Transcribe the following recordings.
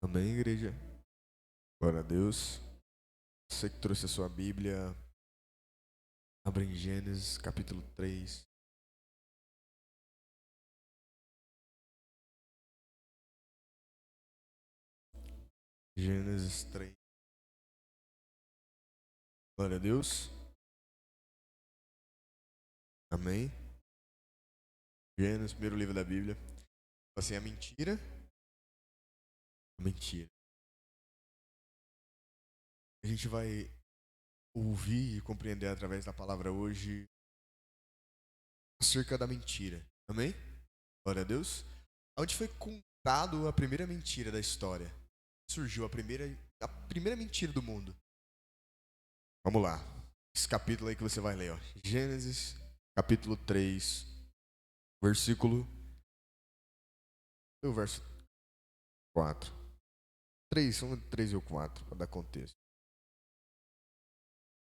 Amém, igreja? Glória a Deus. Você que trouxe a sua Bíblia, abra em Gênesis capítulo 3. Gênesis 3. Glória a Deus. Amém. Gênesis, primeiro livro da Bíblia. Assim, a mentira. A mentira. A gente vai ouvir e compreender através da palavra hoje acerca da mentira. Amém? Glória a Deus. Onde foi contado a primeira mentira da história? Surgiu a primeira mentira do mundo. Vamos lá. Esse capítulo aí que você vai ler, ó. Gênesis, capítulo 3, versículo. O verso 4. 3, 3 e o 4, para dar contexto.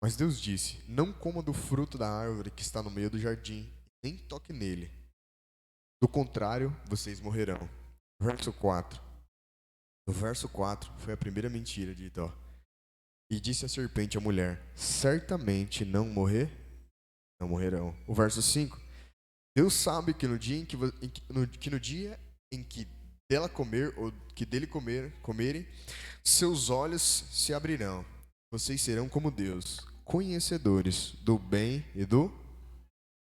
Mas Deus disse: Não coma do fruto da árvore que está no meio do jardim, nem toque nele. Do contrário, vocês morrerão. Verso 4. No verso 4 foi a primeira mentira dita, ó. E disse a serpente à mulher: Certamente não morrerão. O verso 5. Deus sabe que no dia em que dela comer ou que dele comerem, seus olhos se abrirão. Vocês serão como Deus, conhecedores do bem e do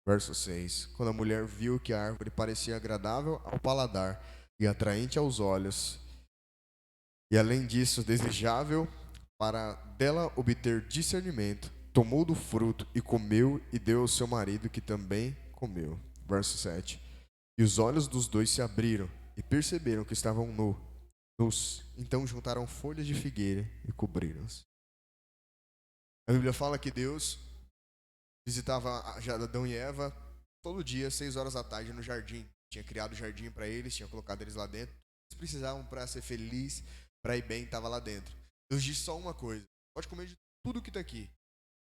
verso 6. Quando a mulher viu que a árvore parecia agradável ao paladar e atraente aos olhos, e além disso desejável para dela obter discernimento, tomou do fruto e comeu e deu ao seu marido que também comeu. Verso 7. E os olhos dos dois se abriram e perceberam que estavam nus. Então juntaram folhas de figueira e cobriram-se. A Bíblia fala que Deus visitava Adão e Eva todo dia, 6 horas da tarde, no jardim. Tinha criado o jardim para eles, tinha colocado eles lá dentro. Eles precisavam para ser felizes, para ir bem, estava lá dentro. Deus disse só uma coisa: pode comer de tudo que está aqui,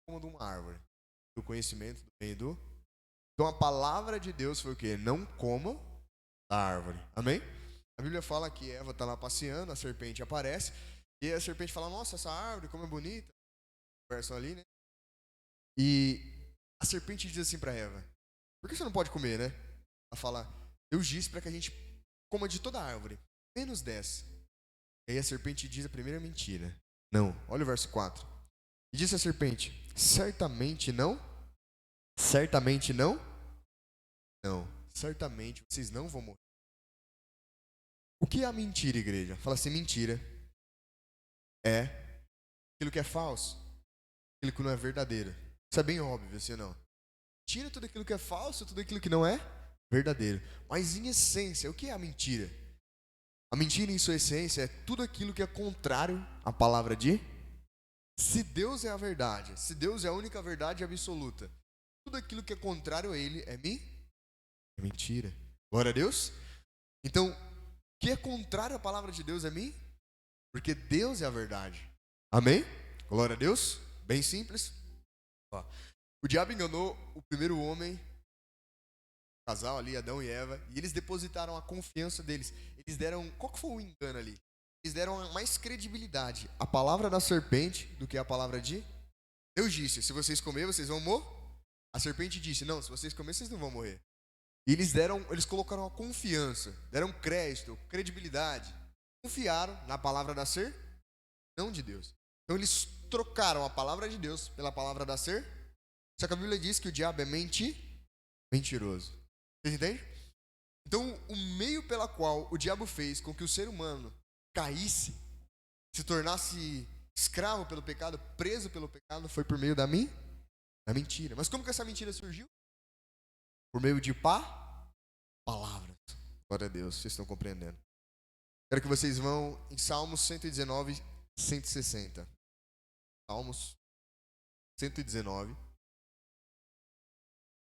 como de uma árvore, do conhecimento, do bem e do. Então a palavra de Deus foi o quê? Não comam da árvore. Amém? A Bíblia fala que Eva está lá passeando, a serpente aparece, e a serpente fala: Nossa, essa árvore, como é bonita. Verso ali, né? E a serpente diz assim para Eva: Por que você não pode comer, né? Ela fala: Deus disse para que a gente coma de toda a árvore, menos dessa. E aí a serpente diz a primeira mentira. Não, olha o verso 4. E disse a serpente: Certamente não, certamente não, não, certamente vocês não vão morrer. O que é a mentira, igreja? Fala assim: mentira é aquilo que é falso, aquilo que não é verdadeiro. Isso é bem óbvio, assim não? Tira tudo aquilo que é falso, tudo aquilo que não é verdadeiro. Mas em essência, o que é a mentira? A mentira em sua essência é tudo aquilo que é contrário à palavra de. Se Deus é a verdade, se Deus é a única verdade absoluta, tudo aquilo que é contrário a Ele é mentira. Glória a Deus. Então, o que é contrário à palavra de Deus é mim? Porque Deus é a verdade. Amém? Glória a Deus. Bem simples. Ó, o diabo enganou o primeiro homem, o casal ali, Adão e Eva, e eles depositaram a confiança deles. Eles deram. Qual que foi o engano ali? Eles deram mais credibilidade à palavra da serpente do que à palavra de Deus. Disse: se vocês comerem, vocês vão morrer. A serpente disse: não, se vocês comerem, vocês não vão morrer. E eles colocaram a confiança, deram crédito, credibilidade, confiaram na palavra da ser, não de Deus. Então eles trocaram a palavra de Deus pela palavra da ser. Só que a Bíblia diz que o diabo é mentiroso. Vocês entendem? Então o meio pela qual o diabo fez com que o ser humano caísse, se tornasse escravo pelo pecado, preso pelo pecado, foi por meio da mentira. Mas como que essa mentira surgiu? Por meio de palavras. Glória a Deus, vocês estão compreendendo. Quero que vocês vão em Salmos 119, 160. Salmos 119.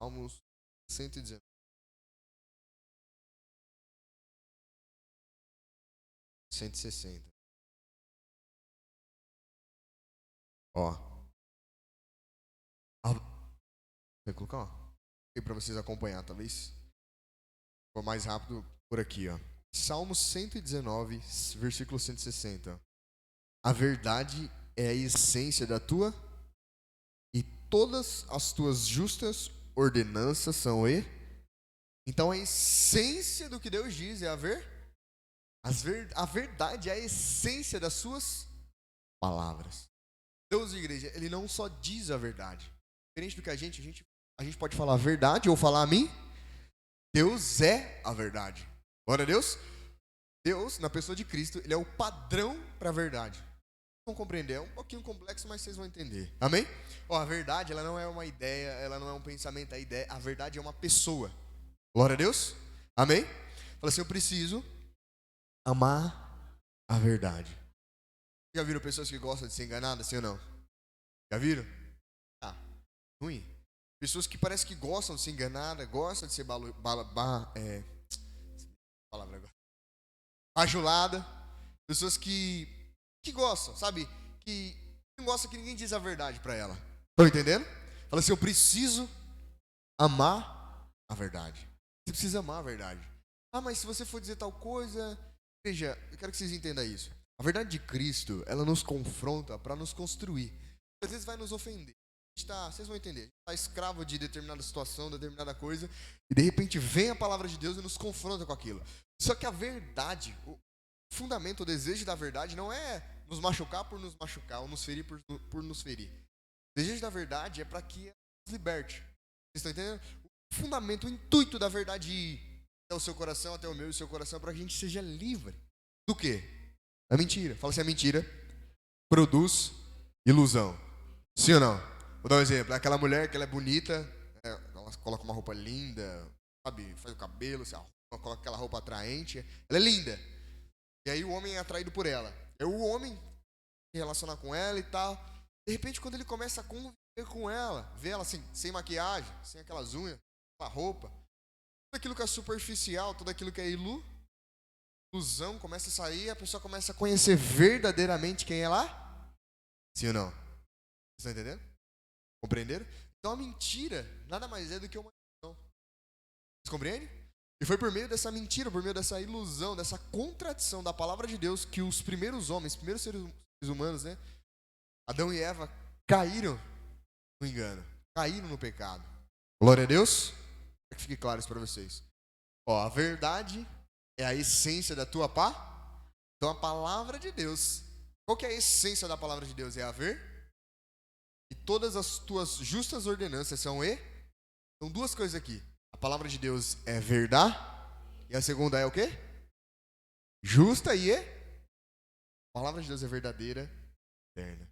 Salmos 119. 160. Ó. Vai colocar, ó. Para vocês acompanhar, talvez for mais rápido por aqui, ó. Salmo 119, versículo 160. A verdade é a essência da tua, e todas as tuas justas ordenanças são Então a essência do que Deus diz é a verdade é a essência das suas palavras. Deus, igreja, ele não só diz a verdade. Diferente do que a gente pode falar a verdade ou falar a mim. Deus é a verdade. Glória a Deus. Deus, na pessoa de Cristo, ele é o padrão para a verdade. Vão compreender, é um pouquinho complexo, mas vocês vão entender. Amém? A verdade, ela não é uma ideia, ela não é um pensamento, a verdade é uma pessoa. Glória a Deus. Amém? Fala assim, eu preciso amar a verdade. Já viram pessoas que gostam de ser enganadas, sim ou não? Já viram? Ruim. Pessoas que parecem que gostam de ser enganadas, gostam de ser bajulada. Pessoas que gostam, sabe? Que não gostam que ninguém diz a verdade para ela. Estão entendendo? Fala assim, eu preciso amar a verdade. Você precisa amar a verdade. Mas se você for dizer tal coisa... Veja, eu quero que vocês entendam isso. A verdade de Cristo, ela nos confronta para nos construir. Às vezes vai nos ofender. Vocês vão entender. A gente está escravo de determinada situação, determinada coisa, e de repente vem a palavra de Deus e nos confronta com aquilo. Só que a verdade, o fundamento, o desejo da verdade não é nos machucar por nos machucar, ou nos ferir por nos ferir. O desejo da verdade é para que ela nos liberte. Vocês estão entendendo? O fundamento, o intuito da verdade ir até o seu coração, até o meu e o seu coração, para que a gente seja livre. Do quê? Da mentira. Fala assim, a mentira produz ilusão. Sim ou não? Vou dar um exemplo. Aquela mulher que ela é bonita, ela coloca uma roupa linda, sabe? Faz o cabelo, se arruma, coloca aquela roupa atraente. Ela é linda. E aí o homem é atraído por ela. Aí o homem se relaciona com ela e tal. De repente, quando ele começa a conviver com ela, vê ela assim, sem maquiagem, sem aquelas unhas, aquela roupa, tudo aquilo que é superficial, tudo aquilo que é ilusão começa a sair, a pessoa começa a conhecer verdadeiramente quem é lá. Sim ou não? Vocês estão entendendo? Compreenderam? Então a mentira nada mais é do que uma ilusão. Vocês compreendem? E foi por meio dessa mentira, por meio dessa ilusão, dessa contradição da palavra de Deus que os primeiros homens, os primeiros seres humanos, né? Adão e Eva caíram no engano, caíram no pecado. Glória a Deus. Para que fique claro isso para vocês. A verdade é a essência da tua Então a palavra de Deus, qual que é a essência da palavra de Deus? É a e todas as tuas justas ordenanças são São duas coisas aqui. A palavra de Deus é verdade. E a segunda é o quê? Justa e A palavra de Deus é verdadeira, eterna.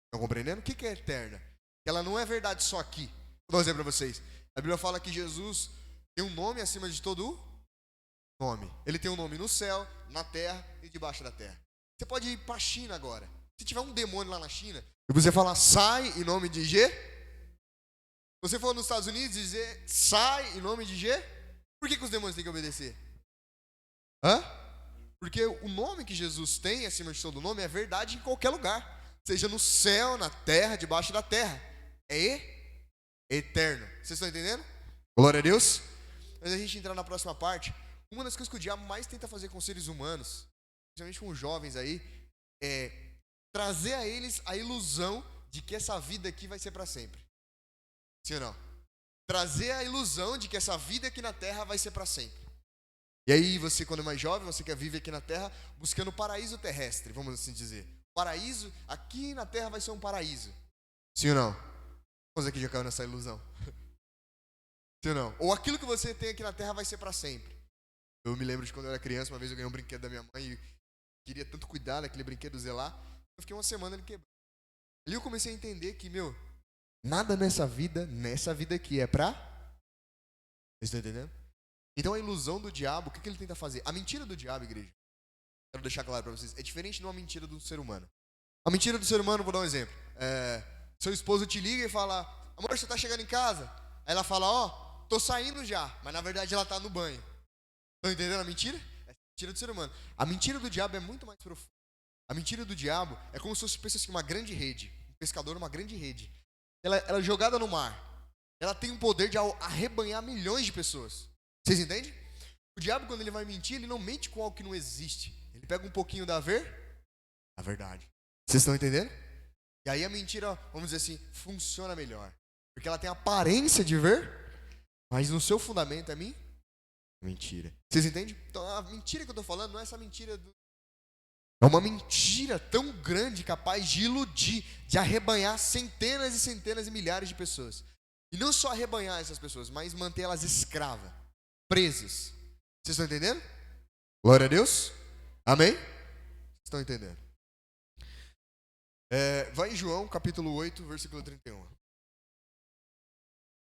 Estão compreendendo? O que é eterna? Ela não é verdade só aqui. Vou dar um exemplo para vocês. A Bíblia fala que Jesus tem um nome acima de todo nome. Ele tem um nome no céu, na terra e debaixo da terra. Você pode ir para a China agora. Se tiver um demônio lá na China, e você falar sai em nome de G, você for nos Estados Unidos e dizer sai em nome de G, por que os demônios têm que obedecer? Porque o nome que Jesus tem acima de todo nome é verdade em qualquer lugar, seja no céu, na terra, debaixo da terra. É eterno. Vocês estão entendendo? Glória a Deus. Antes da gente entrar na próxima parte, uma das coisas que o diabo mais tenta fazer com os seres humanos, principalmente com os jovens aí, é trazer a eles a ilusão de que essa vida aqui vai ser para sempre. Sim ou não? Trazer a ilusão de que essa vida aqui na terra vai ser para sempre. E aí você, quando é mais jovem, você quer viver aqui na terra buscando o paraíso terrestre, vamos assim dizer. Paraíso, aqui na terra vai ser um paraíso. Sim ou não? Quantos aqui já caiu nessa ilusão? Sim ou não? Ou aquilo que você tem aqui na terra vai ser para sempre. Eu me lembro de quando eu era criança, uma vez eu ganhei um brinquedo da minha mãe e queria tanto cuidar daquele brinquedo, zelar. Eu fiquei uma semana ele quebrou. Ali eu comecei a entender que, nada nessa vida aqui é pra... Vocês estão entendendo? Então a ilusão do diabo, o que ele tenta fazer? A mentira do diabo, igreja, quero deixar claro pra vocês, é diferente de uma mentira do ser humano. A mentira do ser humano, vou dar um exemplo. Seu esposo te liga e fala, amor, você tá chegando em casa? Aí ela fala, tô saindo já, mas na verdade ela tá no banho. Estão entendendo a mentira? É a mentira do ser humano. A mentira do diabo é muito mais profunda. A mentira do diabo é como se fosse assim, uma grande rede. Um pescador, uma grande rede. Ela é jogada no mar. Ela tem o poder de arrebanhar milhões de pessoas. Vocês entendem? O diabo, quando ele vai mentir, ele não mente com algo que não existe. Ele pega um pouquinho da verdade. Vocês estão entendendo? E aí a mentira, vamos dizer assim, funciona melhor. Porque ela tem a aparência de mas no seu fundamento é mentira. Vocês entendem? Então a mentira que eu estou falando não é essa mentira é uma mentira tão grande, capaz de iludir, de arrebanhar centenas e centenas e milhares de pessoas. E não só arrebanhar essas pessoas, mas manter elas escravas, presas. Vocês estão entendendo? Glória a Deus. Amém? Vocês estão entendendo? Vai em João, capítulo 8, versículo 31.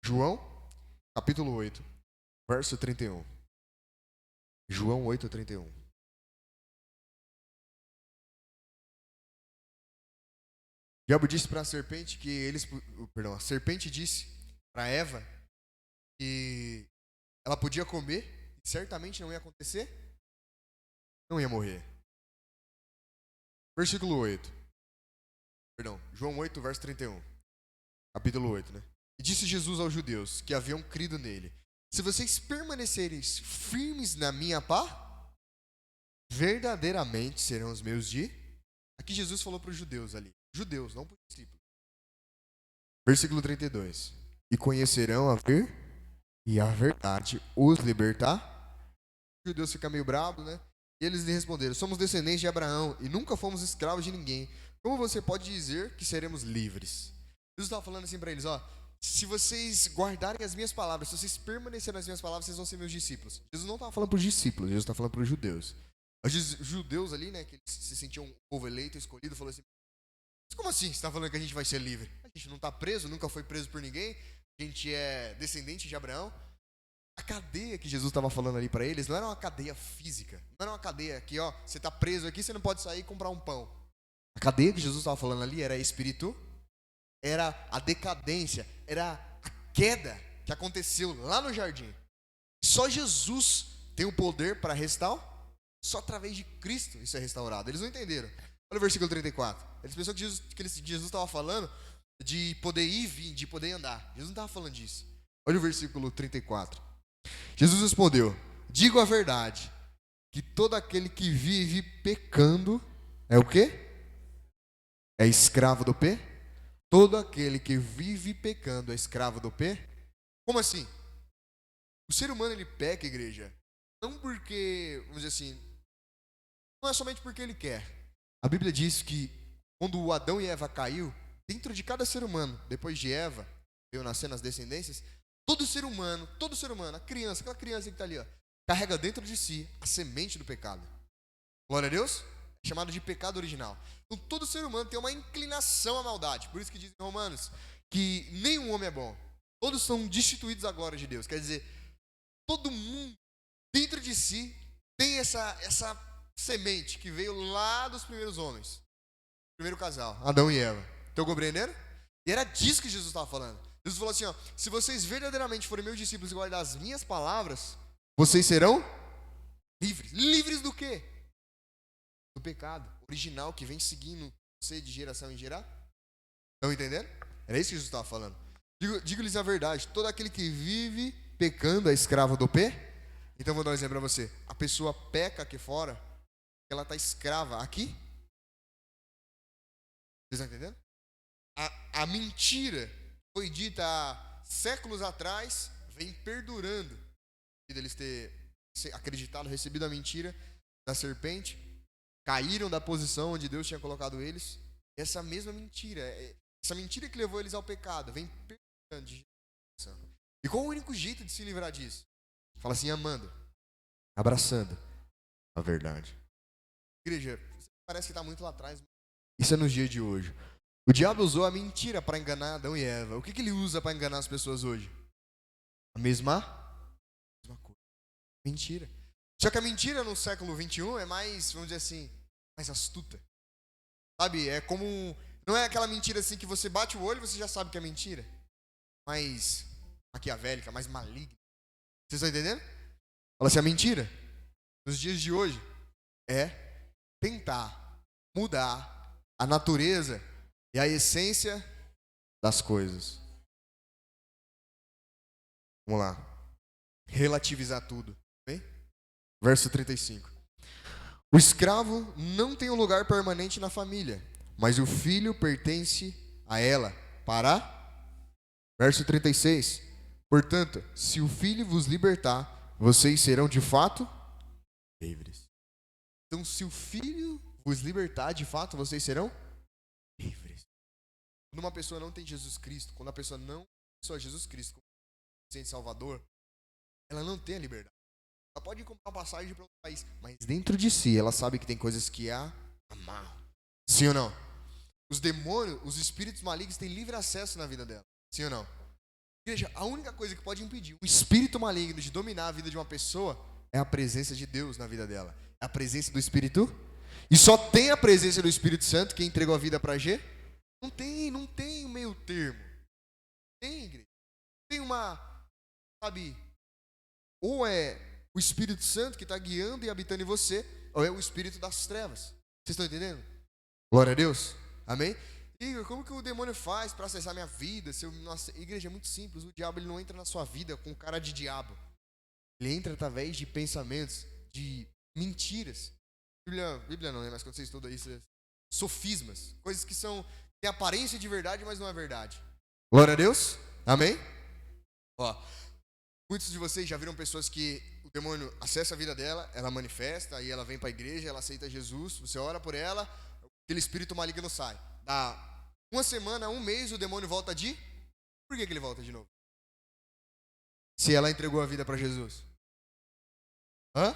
João, capítulo 8, verso 31. João 8, 31. O diabo disse para a serpente que a serpente disse para Eva que ela podia comer e certamente não ia acontecer, não ia morrer. Versículo 8. João 8, verso 31. Capítulo 8, né? E disse Jesus aos judeus que haviam crido nele: se vocês permanecerem firmes na minha verdadeiramente serão os meus Aqui Jesus falou para os judeus ali. Judeus, não para os discípulos. Versículo 32. E conhecerão a verdade os libertar. Os judeus ficam meio bravos, né? E eles lhe responderam: somos descendentes de Abraão e nunca fomos escravos de ninguém. Como você pode dizer que seremos livres? Jesus estava falando assim para eles, se vocês guardarem as minhas palavras, se vocês permanecerem nas minhas palavras, vocês vão ser meus discípulos. Jesus não estava falando para os discípulos, Jesus estava falando para os judeus. Os judeus ali, né, que eles se sentiam um povo eleito, escolhido, falou assim: mas como assim você está falando que a gente vai ser livre? A gente não está preso, nunca foi preso por ninguém, a gente é descendente de Abraão. A cadeia que Jesus estava falando ali para eles não era uma cadeia física, não era uma cadeia que, você está preso aqui, você não pode sair e comprar um pão. A cadeia que Jesus estava falando ali era espírito, era a decadência, era a queda que aconteceu lá no jardim. Só Jesus tem o poder para restaurar, só através de Cristo isso é restaurado. Eles não entenderam. Olha o versículo 34. Eles pensaram que Jesus estava falando de poder ir e vir, de poder andar. Jesus não estava falando disso. Olha o versículo 34. Jesus respondeu: digo a verdade, que todo aquele que vive pecando é o quê? É escravo do pé? Todo aquele que vive pecando é escravo do pé? Como assim? O ser humano ele peca, igreja, não porque, vamos dizer assim, não é somente porque ele quer. A Bíblia diz que quando Adão e Eva caiu, dentro de cada ser humano, depois de Eva, veio nascer nas descendências, todo ser humano, a criança, aquela criança que está ali, carrega dentro de si a semente do pecado. Glória a Deus. É chamado de pecado original. Então todo ser humano tem uma inclinação à maldade. Por isso que diz em Romanos que nenhum homem é bom. Todos são destituídos da glória de Deus. Quer dizer, todo mundo dentro de si tem essa semente que veio lá dos primeiros homens. Primeiro casal, Adão e Eva. Estão compreendendo? E era disso que Jesus estava falando. Jesus falou assim, se vocês verdadeiramente forem meus discípulos e guardar as minhas palavras, vocês serão livres. Livres do quê? Do pecado original que vem seguindo você de geração em geração. Estão entendendo? Era isso que Jesus estava falando. Digo-lhes a verdade: todo aquele que vive pecando é escravo do pé. Então vou dar um exemplo para você. A pessoa peca aqui fora, ela está escrava aqui. Vocês estão entendendo? A mentira foi dita há séculos atrás, vem perdurando. Eles ter acreditado, recebido a mentira da serpente, caíram da posição onde Deus tinha colocado eles. Essa mesma mentira, essa mentira que levou eles ao pecado, vem perdurando de geração. E qual o único jeito de se livrar disso? Fala assim, amando, abraçando a verdade. Igreja, parece que está muito lá atrás. Isso é nos dias de hoje. O diabo usou a mentira para enganar Adão e Eva. O que ele usa para enganar as pessoas hoje? A mesma coisa. Mentira. Só que a mentira no século 21 é mais, vamos dizer assim, mais astuta. Sabe, é como, não é aquela mentira assim que você bate o olho e você já sabe que é mentira. Mais maquiavélica, mais maligna. Vocês estão entendendo? Fala assim, a mentira, nos dias de hoje, é tentar mudar a natureza e a essência das coisas. Vamos lá. Relativizar tudo. Bem? Verso 35. O escravo não tem um lugar permanente na família, mas o filho pertence a ela. Para. Verso 36. Portanto, se o filho vos libertar, vocês serão de fato livres. Então, se o filho vos libertar, de fato, vocês serão livres. Quando uma pessoa não tem Jesus Cristo, quando a pessoa não só Jesus Cristo como Senhor Salvador, ela não tem a liberdade. Ela pode comprar uma passagem para outro país, mas dentro de si ela sabe que tem coisas que a amarram. Sim ou não? Os demônios, os espíritos malignos têm livre acesso na vida dela. Sim ou não? Igreja, a única coisa que pode impedir um espírito maligno de dominar a vida de uma pessoa é a presença de Deus na vida dela. É a presença do Espírito. E só tem a presença do Espírito Santo quem entregou a vida para G? Não tem meio termo. Tem, igreja. Tem uma, sabe, ou é o Espírito Santo que está guiando e habitando em você, ou é o Espírito das trevas. Vocês estão entendendo? Glória a Deus. Amém? Igor, como que o demônio faz para acessar minha vida? Nossa, igreja, é muito simples. O diabo ele não entra na sua vida com cara de diabo. Ele entra através de pensamentos, de mentiras. Bíblia não, né? Mas quando vocês estudam isso, sofismas. Coisas que têm aparência de verdade, mas não é verdade. Glória a Deus. Amém? Ó, muitos de vocês já viram pessoas que o demônio acessa a vida dela, ela manifesta, aí ela vem para a igreja, ela aceita Jesus, você ora por ela, aquele espírito maligno sai. Dá uma semana, um mês, o demônio volta de... Por que ele volta de novo? Se ela entregou a vida para Jesus. Hã?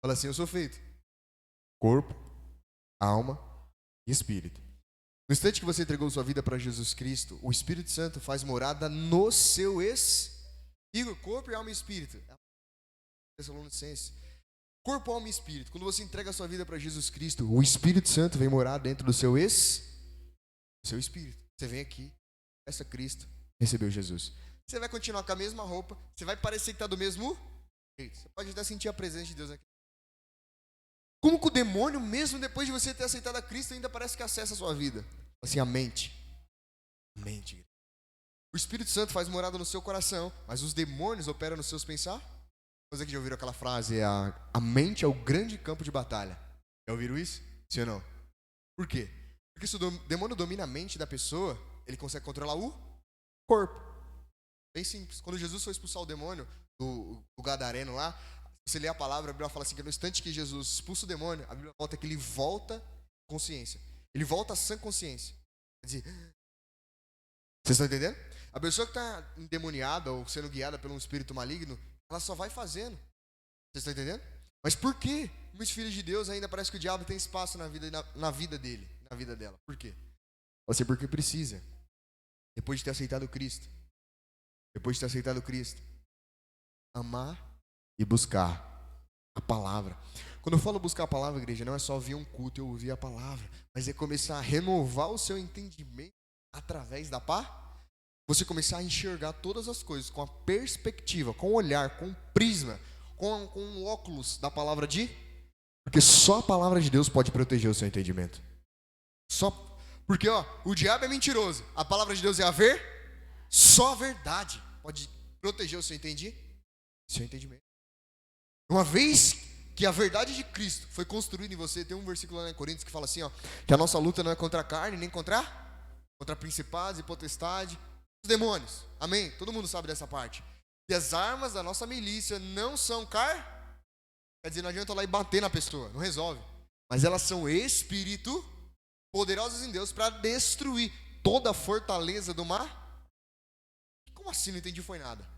Fala assim, eu sou feito. Corpo, alma e espírito. No instante que você entregou sua vida para Jesus Cristo, o Espírito Santo faz morada no seu Igor, corpo, alma e espírito. Tessalonicenses. Corpo, alma e espírito. Quando você entrega a sua vida para Jesus Cristo, o Espírito Santo vem morar dentro do seu espírito. Você vem aqui, peça Cristo, recebeu Jesus. Você vai continuar com a mesma roupa, você vai parecer que está do mesmo jeito. Você pode até sentir a presença de Deus aqui. Como que o demônio, mesmo depois de você ter aceitado a Cristo, ainda parece que acessa a sua vida? Assim, a mente. A mente. O Espírito Santo faz morada no seu coração, mas os demônios operam nos seus pensamentos. Você que já ouviram aquela frase, a mente é o grande campo de batalha. Já ouviram isso? Sim ou não? Por quê? Porque se o demônio domina a mente da pessoa, ele consegue controlar o corpo. Bem simples. Quando Jesus foi expulsar o demônio do gadareno lá, você lê a palavra, a Bíblia fala assim, que no instante que Jesus expulsa o demônio, a Bíblia volta que ele volta à consciência. Ele volta à sã consciência. Quer dizer, vocês estão entendendo? A pessoa que está endemoniada ou sendo guiada por um espírito maligno, ela só vai fazendo. Vocês estão entendendo? Mas por que muitos filhos de Deus ainda parece que o diabo tem espaço na vida dele, na vida dela? Por quê? Pode ser porque precisa. Depois de ter aceitado Cristo. Amar e buscar a palavra. Quando eu falo buscar a palavra, igreja, não é só vir um culto e ouvir a palavra, mas é começar a renovar o seu entendimento através da palavra. Você começar a enxergar todas as coisas com a perspectiva, com o olhar, com o prisma, com o óculos da palavra porque só a palavra de Deus pode proteger o seu entendimento. Porque o diabo é mentiroso, a palavra de Deus é só a verdade pode proteger o seu entendimento. Uma vez que a verdade de Cristo foi construída em você, tem um versículo lá em Coríntios que fala assim, que a nossa luta não é contra a carne, nem contra principados e potestades, os demônios. Amém? Todo mundo sabe dessa parte. E as armas da nossa milícia não são quer dizer, não adianta lá e bater na pessoa, não resolve. Mas elas são espírito poderosas em Deus para destruir toda a fortaleza do mar. Como assim? Não entendi, foi nada.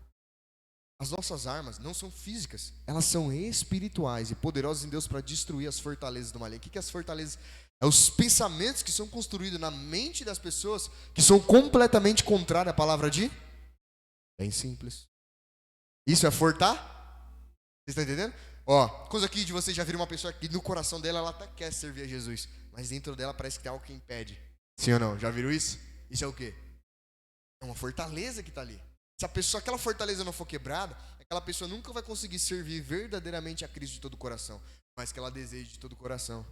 As nossas armas não são físicas, elas são espirituais e poderosas em Deus para destruir as fortalezas do mal. O que é as fortalezas? É os pensamentos que são construídos na mente das pessoas que são completamente contrários à palavra Bem simples. Isso é fortar? Vocês estão entendendo? Coisa aqui de vocês já viram uma pessoa que no coração dela ela até quer servir a Jesus, mas dentro dela parece que tem algo que impede. Sim ou não? Já viram isso? Isso é o quê? É uma fortaleza que está ali. Se aquela fortaleza não for quebrada, aquela pessoa nunca vai conseguir servir verdadeiramente a Cristo de todo o coração, mas que ela deseja de todo o coração.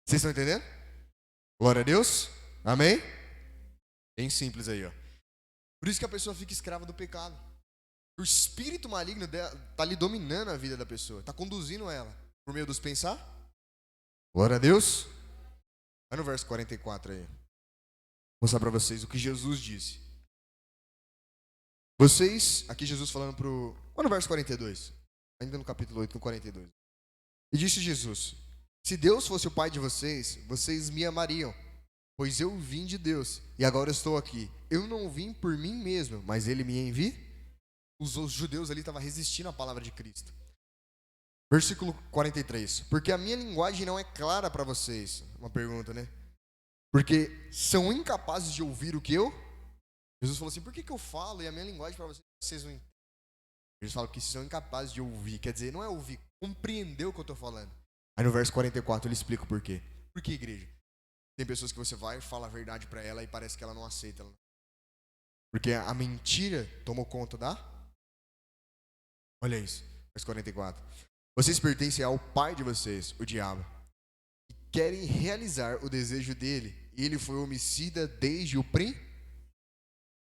Vocês estão entendendo? Glória a Deus. Amém? Bem simples aí, Por isso que a pessoa fica escrava do pecado. O espírito maligno está ali dominando a vida da pessoa, está conduzindo ela por meio dos pensar. Glória a Deus. Vai no verso 44 aí. Vou mostrar para vocês o que Jesus disse. Vocês, aqui Jesus falando pro... Olha no verso 42. Ainda no capítulo 8, no 42. E disse Jesus: se Deus fosse o pai de vocês, vocês me amariam, pois eu vim de Deus e agora estou aqui. Eu não vim por mim mesmo, mas ele me envia. Os judeus ali estavam resistindo à palavra de Cristo. Versículo 43. Porque a minha linguagem não é clara para vocês. Uma pergunta, né? Porque são incapazes de ouvir o que eu... Jesus falou assim, por que eu falo e a minha linguagem para vocês não entendem? Jesus fala que são incapazes de ouvir. Quer dizer, não é ouvir, compreender o que eu estou falando. Aí no verso 44 ele explica o porquê. Por que, igreja? Tem pessoas que você vai e fala a verdade para ela e parece que ela não aceita. Porque a mentira tomou conta da... Olha isso, verso 44. Vocês pertencem ao pai de vocês, o diabo, e querem realizar o desejo dele. E ele foi homicida desde o princípio.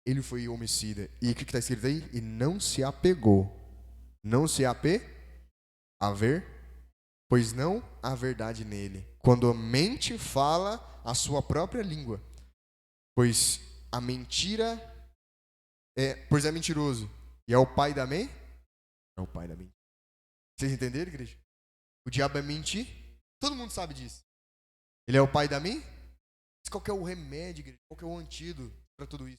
Ele foi homicida. E o que está escrito aí? E não se apegou. Não se pois não há verdade nele. Quando a mente fala a sua própria língua. Pois a mentira pois é mentiroso. E é o pai da mentira. É o pai da mentira. Vocês entenderam, igreja? O diabo é mentir. Todo mundo sabe disso. Ele é o pai da mentira. Qual que é o remédio, igreja? Qual que é o antídoto para tudo isso?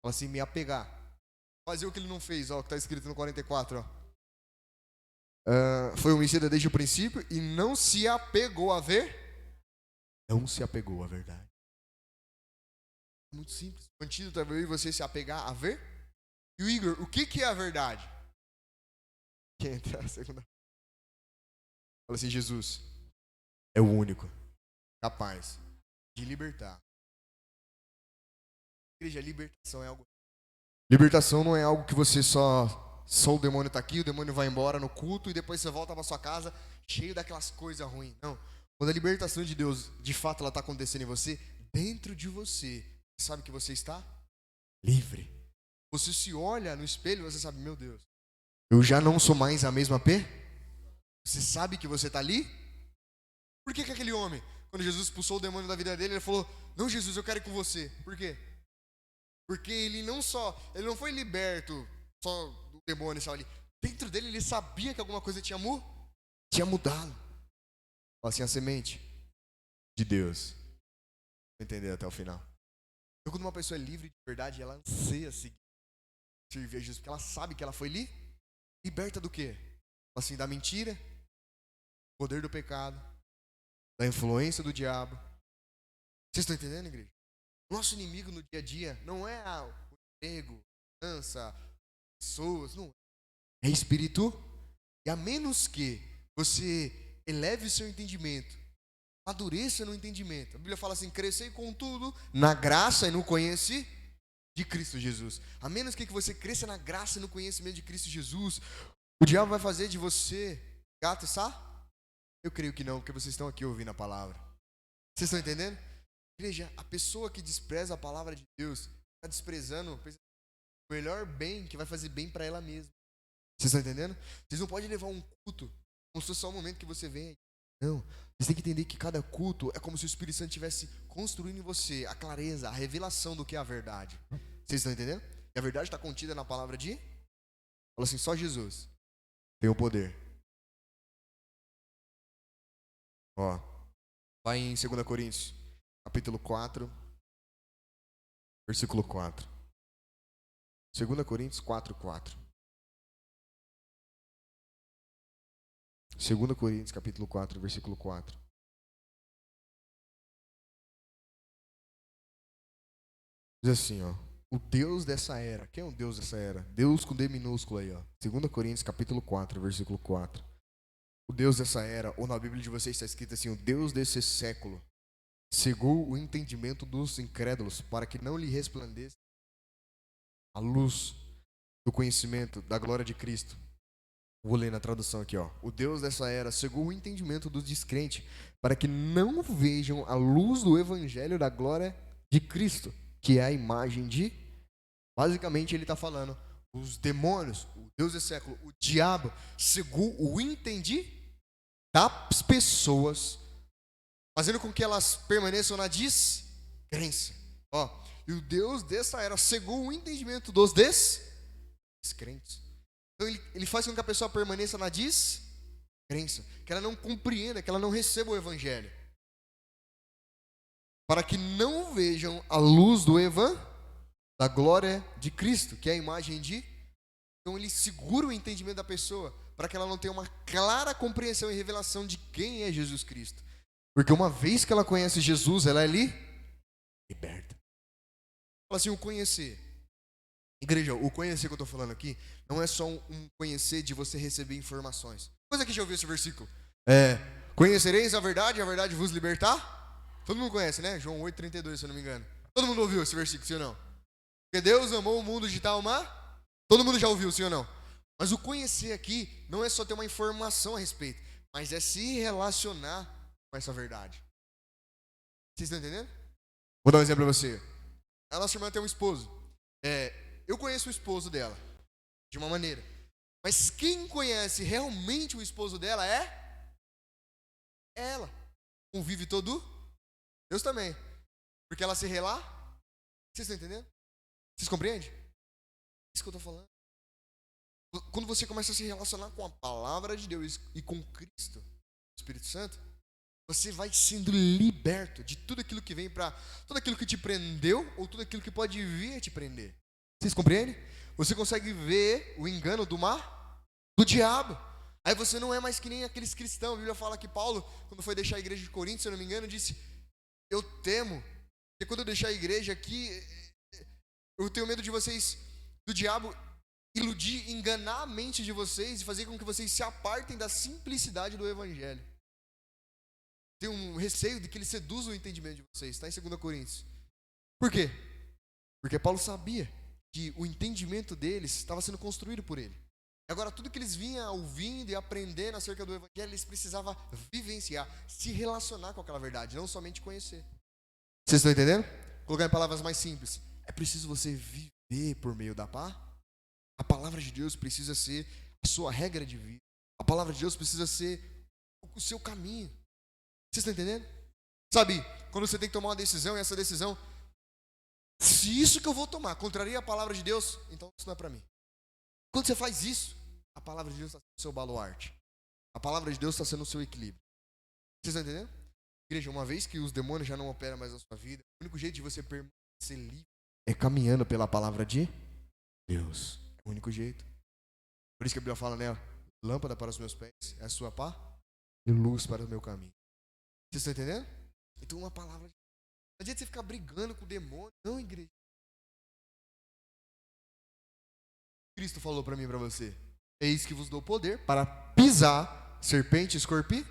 Fala assim, me apegar. Fazer o que ele não fez, ó, que está escrito no 44, ó. Foi homicida desde o princípio e não se apegou a ver. Não se apegou à verdade. É muito simples. O antídoto é eu e você se apegar a ver. E o Igor, o que é a verdade? Quem entra a segunda? Fala assim, Jesus é o único capaz de libertar. Igreja, libertação é algo. Libertação não é algo que você só o demônio está aqui, o demônio vai embora no culto e depois você volta para sua casa cheio daquelas coisas ruins. Não. Quando a libertação de Deus, de fato, ela está acontecendo em você, dentro de você, você sabe que você está livre. Você se olha no espelho e você sabe, meu Deus, eu já não sou mais a mesma Você sabe que você está ali? Por que aquele homem, quando Jesus expulsou o demônio da vida dele, ele falou, não, Jesus, eu quero ir com você. Por quê? Porque ele não foi liberto só do demônio, estava ali. Dentro dele ele sabia que alguma coisa tinha mudado. Fala assim, a semente de Deus. Vou entender até o final. Então quando uma pessoa é livre de verdade, ela anseia servir a Jesus, porque ela sabe que ela foi liberta do quê? Fala assim, da mentira, poder do pecado, da influência do diabo. Vocês estão entendendo, igreja? Nosso inimigo no dia a dia não é o emprego, dança, pessoas, não. É espírito. E a menos que você eleve o seu entendimento, amadureça no entendimento. A Bíblia fala assim, crescei com tudo na graça e no conhecimento de Cristo Jesus. A menos que você cresça na graça e no conhecimento de Cristo Jesus, o diabo vai fazer de você gato e sapo? Eu creio que não, porque vocês estão aqui ouvindo a palavra. Vocês estão entendendo? Igreja, a pessoa que despreza a palavra de Deus está desprezando o melhor bem que vai fazer bem para ela mesma. Vocês estão entendendo? Vocês não podem levar um culto como se fosse só o momento que você vem. Não. Vocês têm que entender que cada culto é como se o Espírito Santo estivesse construindo em você a clareza, a revelação do que é a verdade. Vocês estão entendendo? E a verdade está contida na palavra de... Fala assim, só Jesus tem o poder. Ó, vai em 2 Coríntios. Capítulo 4, versículo 4. 2 Coríntios 4, 4. 2 Coríntios, capítulo 4, versículo 4. Diz assim, ó. O Deus dessa era. Quem é o Deus dessa era? Deus com D minúsculo aí, ó. 2 Coríntios, capítulo 4, versículo 4. O Deus dessa era, ou na Bíblia de vocês está escrito assim, o Deus desse século, cegou o entendimento dos incrédulos, para que não lhe resplandeça a luz do conhecimento da glória de Cristo. Vou ler na tradução aqui, ó. O Deus dessa era cegou o entendimento dos descrentes, para que não vejam a luz do evangelho da glória de Cristo, que é a imagem de... Basicamente ele está falando, os demônios, o Deus desse século, o diabo, cegou o entendimento das pessoas, fazendo com que elas permaneçam na descrença. Ó, e o Deus dessa era cegou o entendimento dos descrentes. Então ele faz com que a pessoa permaneça na descrença, que ela não compreenda, que ela não receba o evangelho, para que não vejam a luz do evangelho da glória de Cristo, que é a imagem de... Então ele segura o entendimento da pessoa, para que ela não tenha uma clara compreensão e revelação de quem é Jesus Cristo. Porque uma vez que ela conhece Jesus, ela é liberta. Fala assim, o conhecer. Igreja, o conhecer que eu estou falando aqui, não é só um conhecer de você receber informações. Coisa que já ouviu esse versículo. Conhecereis a verdade vos libertar? Todo mundo conhece, né? João 8,32, se eu não me engano. Todo mundo ouviu esse versículo, sim ou não? Porque Deus amou o mundo de tal maneira. Todo mundo já ouviu, sim ou não? Mas o conhecer aqui não é só ter uma informação a respeito, mas é se relacionar com essa verdade. Vocês estão entendendo? Vou dar um exemplo para você. A nossa irmã tem um esposo. Eu conheço o esposo dela, de uma maneira. Mas quem conhece realmente o esposo dela é ela. Convive todo Deus também. Porque ela se relaciona. Vocês estão entendendo? Vocês compreendem? É isso que eu estou falando. Quando você começa a se relacionar com a palavra de Deus e com Cristo, o Espírito Santo, você vai sendo liberto de tudo aquilo que vem para... Tudo aquilo que te prendeu ou tudo aquilo que pode vir a te prender. Vocês compreendem? Você consegue ver o engano do diabo. Aí você não é mais que nem aqueles cristãos. A Bíblia fala que Paulo, quando foi deixar a igreja de Corinto, se eu não me engano, disse: eu temo que quando eu deixar a igreja aqui, eu tenho medo de vocês, do diabo, iludir, enganar a mente de vocês e fazer com que vocês se apartem da simplicidade do evangelho. Tem um receio de que ele seduza o entendimento de vocês. Está em 2 Coríntios. Por quê? Porque Paulo sabia que o entendimento deles estava sendo construído por ele. Agora, tudo que eles vinham ouvindo e aprendendo acerca do evangelho, eles precisavam vivenciar, se relacionar com aquela verdade, não somente conhecer. Vocês estão entendendo? Colocar em palavras mais simples. É preciso você viver por meio da paz. A palavra de Deus precisa ser a sua regra de vida. A palavra de Deus precisa ser o seu caminho. Vocês estão entendendo? Sabe, quando você tem que tomar uma decisão e essa decisão, se isso que eu vou tomar contraria a palavra de Deus, então isso não é para mim. Quando você faz isso, a palavra de Deus está sendo o seu baluarte. A palavra de Deus está sendo o seu equilíbrio. Vocês estão entendendo? Igreja, uma vez que os demônios já não operam mais na sua vida, o único jeito de você permanecer livre é caminhando pela palavra de Deus. É o único jeito. Por isso que a Bíblia fala, né? Lâmpada para os meus pés é a sua pá e luz para o meu caminho. Vocês estão entendendo? Então uma palavra. Não adianta você ficar brigando com o demônio. Não, igreja. Cristo falou para mim e para você: eis que vos dou poder para pisar serpente e escorpião.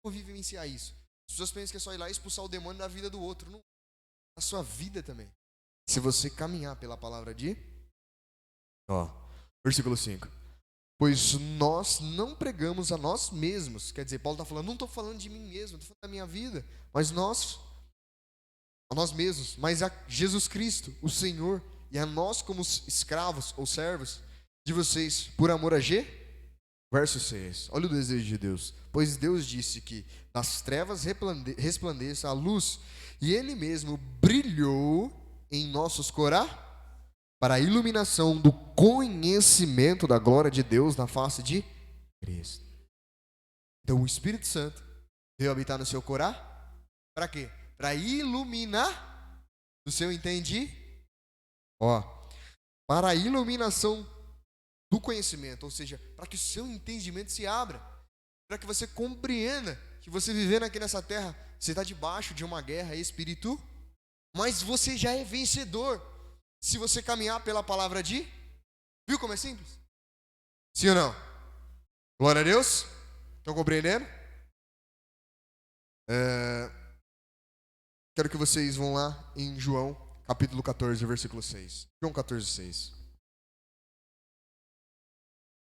Vou vivenciar isso. As pessoas pensam que é só ir lá e expulsar o demônio da vida do outro. Não. A sua vida também. Se você caminhar pela palavra de... versículo 5. Pois nós não pregamos a nós mesmos. Quer dizer, Paulo está falando, não estou falando de mim mesmo, estou falando da minha vida. Mas a nós mesmos, mas a Jesus Cristo, o Senhor, e a nós como escravos ou servos de vocês, por amor a Verso 6. Olha o desejo de Deus. Pois Deus disse que das trevas resplandeça a luz, e Ele mesmo brilhou em nossos corações para a iluminação do conhecimento da glória de Deus na face de Cristo. Então o Espírito Santo veio habitar no seu coração. Para quê? Para iluminar o seu entendimento. Para a iluminação do conhecimento, ou seja, para que o seu entendimento se abra, para que você compreenda que você vivendo aqui nessa terra, você está debaixo de uma guerra espiritual, mas você já é vencedor se você caminhar pela palavra de... Viu como é simples? Sim ou não? Glória a Deus. Estão compreendendo? Quero que vocês vão lá em João, capítulo 14, versículo 6. João 14, 6.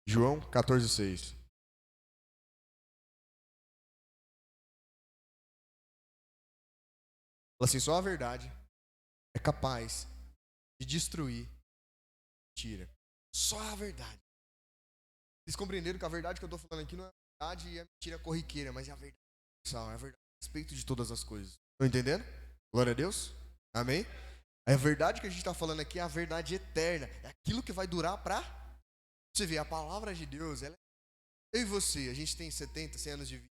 João 14, 6. Fala assim, só a verdade é capaz de destruir mentira. Só a verdade. Vocês compreenderam que a verdade que eu estou falando aqui não é a verdade e a mentira corriqueira, mas é a verdade universal, é a verdade a respeito de todas as coisas. Estão entendendo? Glória a Deus. Amém? A verdade que a gente está falando aqui é a verdade eterna. É aquilo que vai durar para... Você vê, a palavra de Deus, eu e você, a gente tem 70, 100 anos de vida.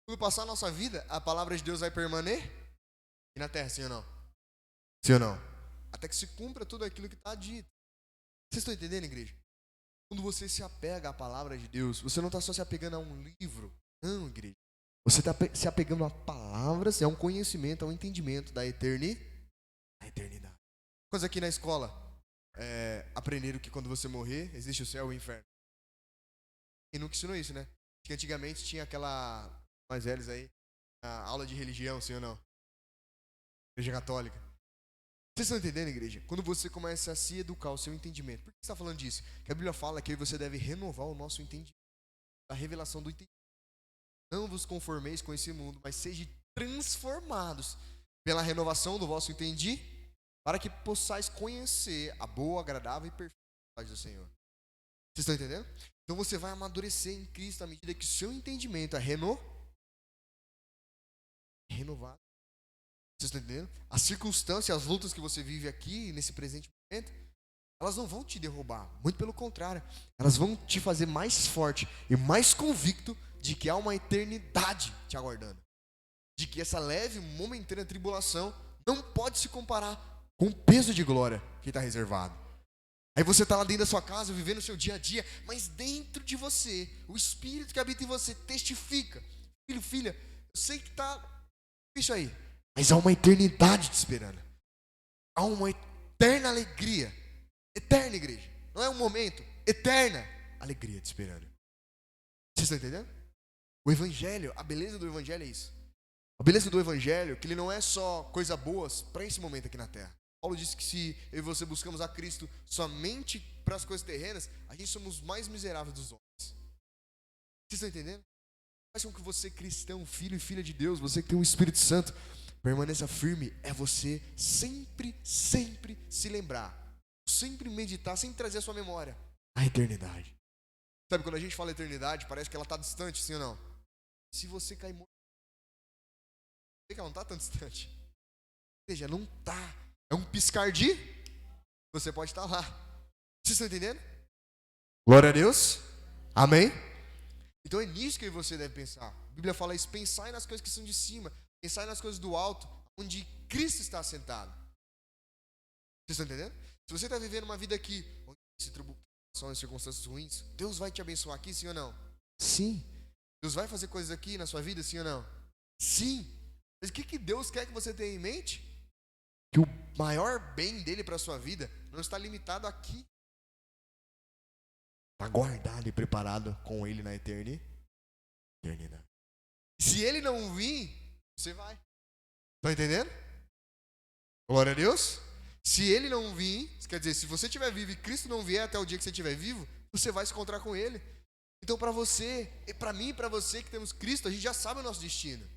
Quando passar a nossa vida, a palavra de Deus vai permanecer aqui na terra, sim ou não? Sim ou não? Até que se cumpra tudo aquilo que está dito. Vocês estão entendendo, igreja? Quando você se apega à palavra de Deus, você não está só se apegando a um livro. Não, igreja. Você está se apegando a palavras, é um conhecimento, é um entendimento da eternidade. Coisa aqui na escola, aprenderam que quando você morrer, existe o céu e o inferno. E nunca ensinou isso, né? Porque antigamente tinha aquela, mais velhos aí, a aula de religião, sim ou não? Igreja católica. Vocês estão entendendo, igreja? Quando você começa a se educar o seu entendimento. Por que você está falando disso? Que a Bíblia fala que você deve renovar o nosso entendimento. A revelação do entendimento. Não vos conformeis com esse mundo, mas sejam transformados pela renovação do vosso entendimento, para que possais conhecer a boa, agradável e perfeita vontade do Senhor. Vocês estão entendendo? Então você vai amadurecer em Cristo à medida que o seu entendimento é renovado. Vocês estão entendendo? As circunstâncias, as lutas que você vive aqui, nesse presente momento, elas não vão te derrubar. Muito pelo contrário. Elas vão te fazer mais forte e mais convicto de que há uma eternidade te aguardando. De que essa leve, momentânea tribulação não pode se comparar com o peso de glória que está reservado. Aí você está lá dentro da sua casa, vivendo o seu dia a dia, mas dentro de você, o Espírito que habita em você testifica. Filho, filha, eu sei que está isso aí, mas há uma eternidade te esperando. Há uma eterna alegria. Eterna, igreja. Não é um momento. Eterna alegria te esperando. Vocês estão entendendo? O Evangelho, a beleza do Evangelho é isso. A beleza do Evangelho é que ele não é só coisa boas para esse momento aqui na Terra. Paulo disse que se eu e você buscamos a Cristo somente para as coisas terrenas, a gente somos os mais miseráveis dos homens. Vocês estão entendendo? Faz com que você, cristão, filho e filha de Deus, você que tem o Espírito Santo, permaneça firme. É você sempre, sempre se lembrar. Sempre meditar, sempre trazer à sua memória a eternidade. Sabe, quando a gente fala eternidade, parece que ela está distante, sim ou não? Se você cair morto, que ela não está tão distante. Ou seja, não está. É um piscar de... Você pode estar lá. Vocês estão entendendo? Glória a Deus. Amém? Então é nisso que você deve pensar. A Bíblia fala isso, pensai nas coisas que são de cima, pensai nas coisas do alto, onde Cristo está assentado. Vocês estão entendendo? Se você está vivendo uma vida aqui, onde se tribulações, circunstâncias ruins, Deus vai te abençoar aqui, sim ou não? Sim. Deus vai fazer coisas aqui na sua vida, sim ou não? Sim. Mas o que Deus quer que você tenha em mente? Que o maior bem dele para a sua vida não está limitado aqui. Está guardado e preparado com ele na eternidade. Se ele não vir, você vai. Está entendendo? Glória a Deus. Se ele não vir, quer dizer, se você estiver vivo e Cristo não vier até o dia que você estiver vivo, você vai se encontrar com ele. Então para você, e para mim e para você que temos Cristo, a gente já sabe o nosso destino.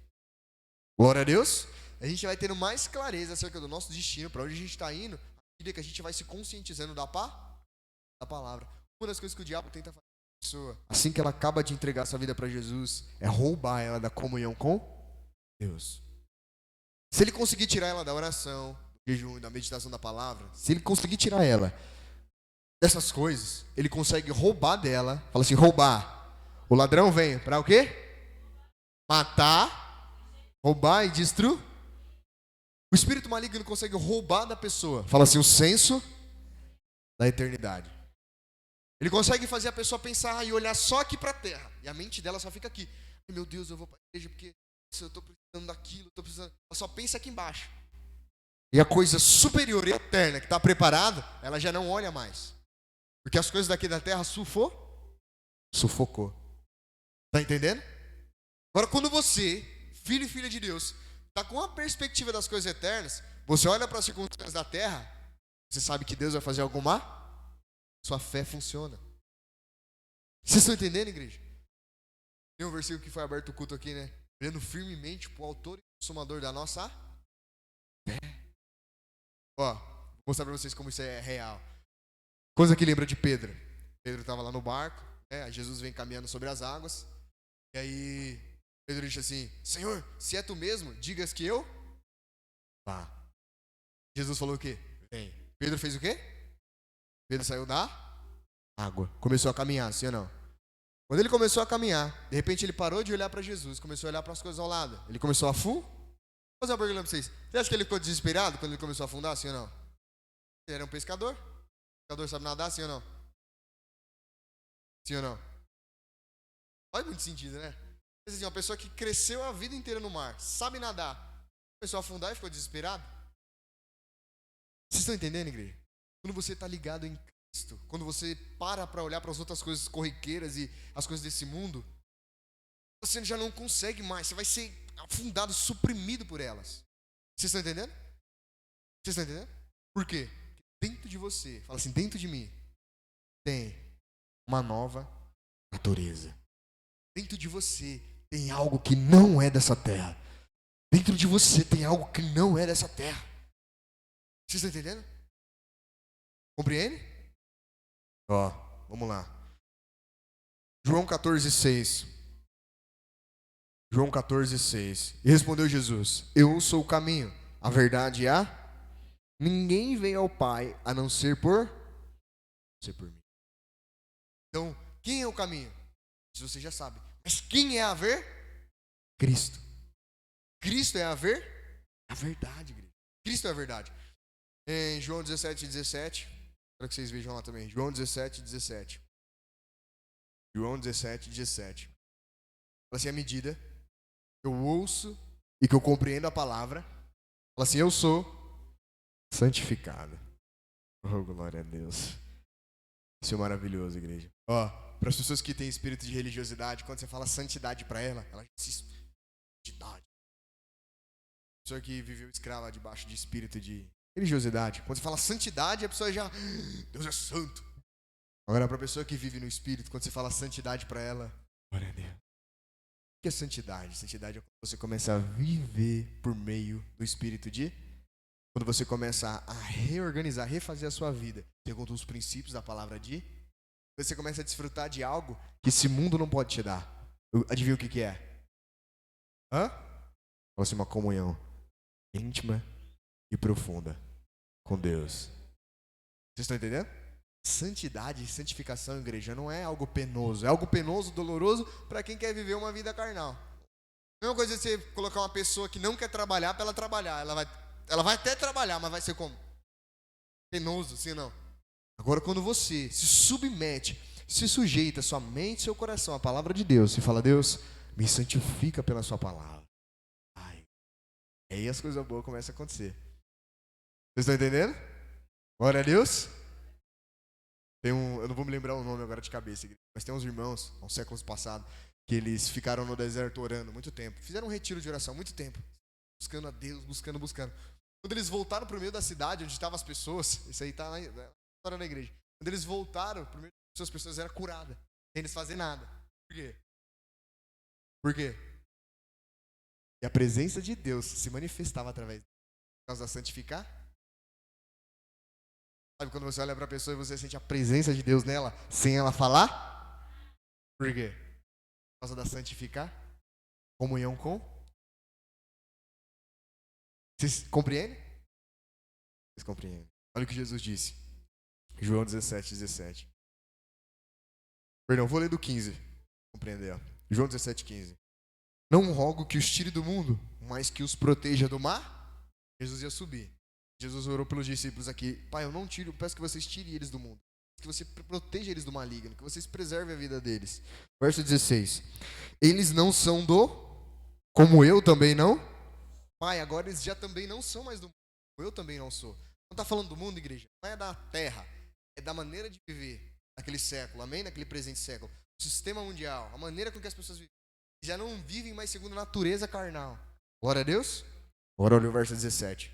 Glória a Deus. A gente vai tendo mais clareza acerca do nosso destino, para onde a gente está indo, à medida que a gente vai se conscientizando da palavra. Uma das coisas que o diabo tenta fazer com a pessoa, assim que ela acaba de entregar sua vida para Jesus, é roubar ela da comunhão com Deus. Se ele conseguir tirar ela da oração, do jejum, da meditação da palavra, se ele conseguir tirar ela dessas coisas, ele consegue roubar dela. Fala assim, roubar. O ladrão vem para o quê? Matar, roubar e destruir. O espírito maligno consegue roubar da pessoa. Fala assim, o senso da eternidade. Ele consegue fazer a pessoa pensar e olhar só aqui para a terra. E a mente dela só fica aqui. Meu Deus, eu vou para a igreja porque eu estou precisando daquilo, estou precisando. Ela só pensa aqui embaixo. E a coisa superior e eterna que está preparada, ela já não olha mais. Porque as coisas daqui da terra sufocou. Está entendendo? Agora, quando você, filho e filha de Deus, está com a perspectiva das coisas eternas, você olha para as circunstâncias da terra, você sabe que Deus vai fazer alguma? Sua fé funciona. Vocês estão entendendo, igreja? Tem um versículo que foi aberto o culto aqui, né? Olhando firmemente para o autor e consumador da nossa fé. Ó, vou mostrar para vocês como isso é real. Coisa que lembra de Pedro. Pedro estava lá no barco, né? Jesus vem caminhando sobre as águas. E aí Pedro disse assim: Senhor, se é tu mesmo, digas que eu vá. Jesus falou o quê? Vem. Pedro fez o quê? Pedro saiu da água. Começou a caminhar, sim ou não? Quando ele começou a caminhar, de repente ele parou de olhar para Jesus, começou a olhar para as coisas ao lado. Ele começou a afundar. Vou fazer uma pergunta para vocês. Você acha que ele ficou desesperado quando ele começou a afundar, sim ou não? Ele era um pescador. O pescador sabe nadar, sim ou não? Sim ou não? Faz muito sentido, né? Assim, uma pessoa que cresceu a vida inteira no mar, sabe nadar, começou a afundar e ficou desesperado. Vocês estão entendendo, igreja? Quando você está ligado em Cristo, quando você para olhar para as outras coisas corriqueiras e as coisas desse mundo, você já não consegue mais, você vai ser afundado, suprimido por elas. Vocês estão entendendo? Vocês estão entendendo? Por quê? Dentro de você, fala assim, dentro de mim, tem uma nova natureza. Dentro de você tem algo que não é dessa terra. Dentro de você tem algo que não é dessa terra. Vocês estão entendendo? Compreende? Ó, vamos lá. João 14,6. João 14,6. E respondeu Jesus: Eu sou o caminho, a verdade e a... Ninguém vem ao Pai a não ser por mim. Então, quem é o caminho? Isso você já sabe. Mas quem é a ver? Cristo. Cristo é a ver? A verdade, igreja. Cristo é a verdade. Em João 17:17, para que vocês vejam lá também. João 17:17. João 17:17. Fala assim, à medida que eu ouço e que eu compreendo a palavra, fala assim, eu sou santificado. Oh, glória a Deus. Isso é maravilhoso, igreja. Ó, para as pessoas que têm espírito de religiosidade, quando você fala santidade para ela se... Santidade. A pessoa que viveu escrava debaixo de espírito de religiosidade. Quando você fala santidade, a pessoa já... Deus é santo. Agora, para a pessoa que vive no espírito, quando você fala santidade para ela... Glória a Deus. O que é santidade? Santidade é quando você começa a viver por meio do espírito de... Quando você começa a reorganizar, refazer a sua vida, segundo os princípios da palavra de... Você começa a desfrutar de algo que esse mundo não pode te dar. Adivinha o que é? Hã? Fala assim, uma comunhão íntima e profunda com Deus. Vocês estão entendendo? Santidade e santificação, igreja, não é algo penoso. É algo penoso, doloroso para quem quer viver uma vida carnal. A mesma coisa é você colocar uma pessoa que não quer trabalhar para ela trabalhar. Ela vai até trabalhar, mas vai ser como? Penoso, sim ou não? Agora, quando você se submete, se sujeita sua mente e seu coração à palavra de Deus, e fala, Deus, me santifica pela sua palavra. Ai, aí as coisas boas começam a acontecer. Vocês estão entendendo? Glória a Deus. Eu não vou me lembrar o nome agora de cabeça, mas tem uns irmãos, há uns séculos passados, que eles ficaram no deserto orando muito tempo. Fizeram um retiro de oração muito tempo. Buscando a Deus, buscando. Quando eles voltaram para o meio da cidade, onde estavam as pessoas, isso aí está na história da igreja. Quando eles voltaram para o meio das pessoas, as pessoas eram curadas, sem eles fazerem nada. Por quê? Por quê? E a presença de Deus se manifestava através por causa da santificar. Sabe quando você olha para a pessoa e você sente a presença de Deus nela, sem ela falar? Por quê? Por causa da santificar. Comunhão com. Vocês compreendem? Vocês compreendem. Olha o que Jesus disse. João 17:17. Perdão, vou ler do 15. Compreender. João 17:15. Não rogo que os tire do mundo, mas que os proteja do mar. Jesus ia subir. Jesus orou pelos discípulos aqui. Pai, eu não tiro, eu peço que vocês tirem eles do mundo. Que você proteja eles do maligno, que vocês preservem a vida deles. Verso 16. Eles não são do, como eu também não. Pai, agora eles já também não são mais do mundo. Eu também não sou. Não está falando do mundo, igreja? Não é da terra. É da maneira de viver naquele século. Amém? Naquele presente século. O sistema mundial. A maneira com que as pessoas vivem. Já não vivem mais segundo a natureza carnal. Glória a Deus. Agora olha o verso 17.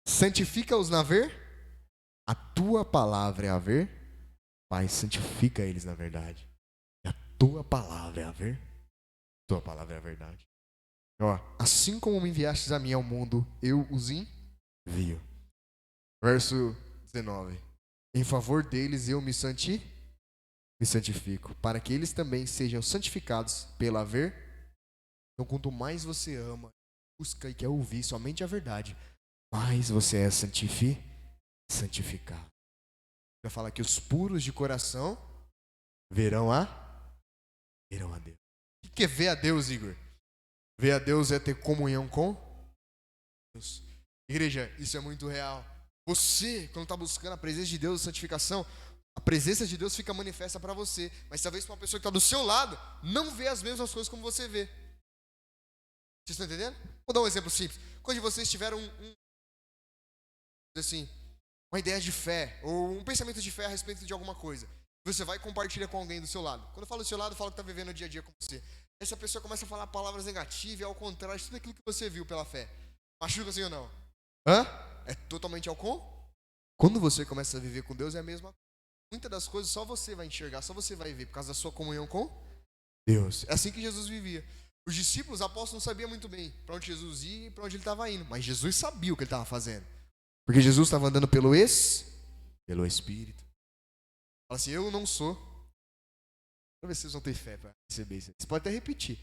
Santifica-os na ver. A tua palavra é a ver. Pai, santifica eles na verdade. E a tua palavra é a ver. A tua palavra é a verdade. Ó, assim como me enviastes a mim ao mundo, eu os envio. Verso 19. Em favor deles eu me santifico, para que eles também sejam santificados pela ver. Então, quanto mais você ama, busca e quer ouvir somente a verdade, mais você é santificado. Vai falar que os puros de coração verão a Deus. O que é ver a Deus, Igor? Ver a Deus é ter comunhão com Deus. Igreja, isso é muito real. Você, quando está buscando a presença de Deus, a santificação, a presença de Deus fica manifesta para você. Mas talvez para uma pessoa que está do seu lado, não vê as mesmas coisas como você vê. Vocês estão entendendo? Vou dar um exemplo simples. Quando vocês tiveram assim, uma ideia de fé, ou um pensamento de fé a respeito de alguma coisa, você vai e compartilha com alguém do seu lado. Quando eu falo do seu lado, eu falo que está vivendo o dia a dia com você. Essa pessoa começa a falar palavras negativas e ao contrário de tudo aquilo que você viu pela fé. Machuca assim ou não? Hã? É totalmente ao contrário. Quando você começa a viver com Deus, é a mesma coisa. Muitas das coisas só você vai enxergar, só você vai ver, por causa da sua comunhão com Deus. É assim que Jesus vivia. Os discípulos, os apóstolos, não sabiam muito bem para onde Jesus ia e para onde ele estava indo. Mas Jesus sabia o que ele estava fazendo. Porque Jesus estava andando pelo Espírito. Fala assim, eu não sou. Vamos ver se vocês vão ter fé para receber isso. Você pode até repetir.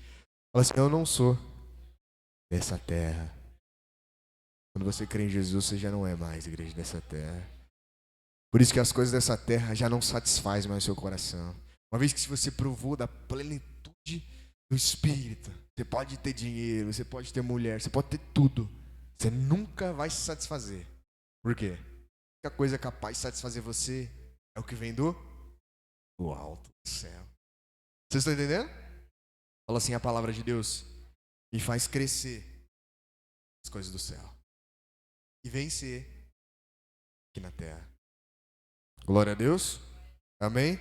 Fala assim, eu não sou dessa terra. Quando você crê em Jesus, você já não é mais igreja dessa terra. Por isso que as coisas dessa terra já não satisfazem mais o seu coração. Uma vez que se você provou da plenitude do Espírito, você pode ter dinheiro, você pode ter mulher, você pode ter tudo. Você nunca vai se satisfazer. Por quê? A única coisa capaz de satisfazer você é o que vem do alto do céu. Vocês estão entendendo? Fala assim, a palavra de Deus me faz crescer as coisas do céu e vencer aqui na terra. Glória a Deus. Amém?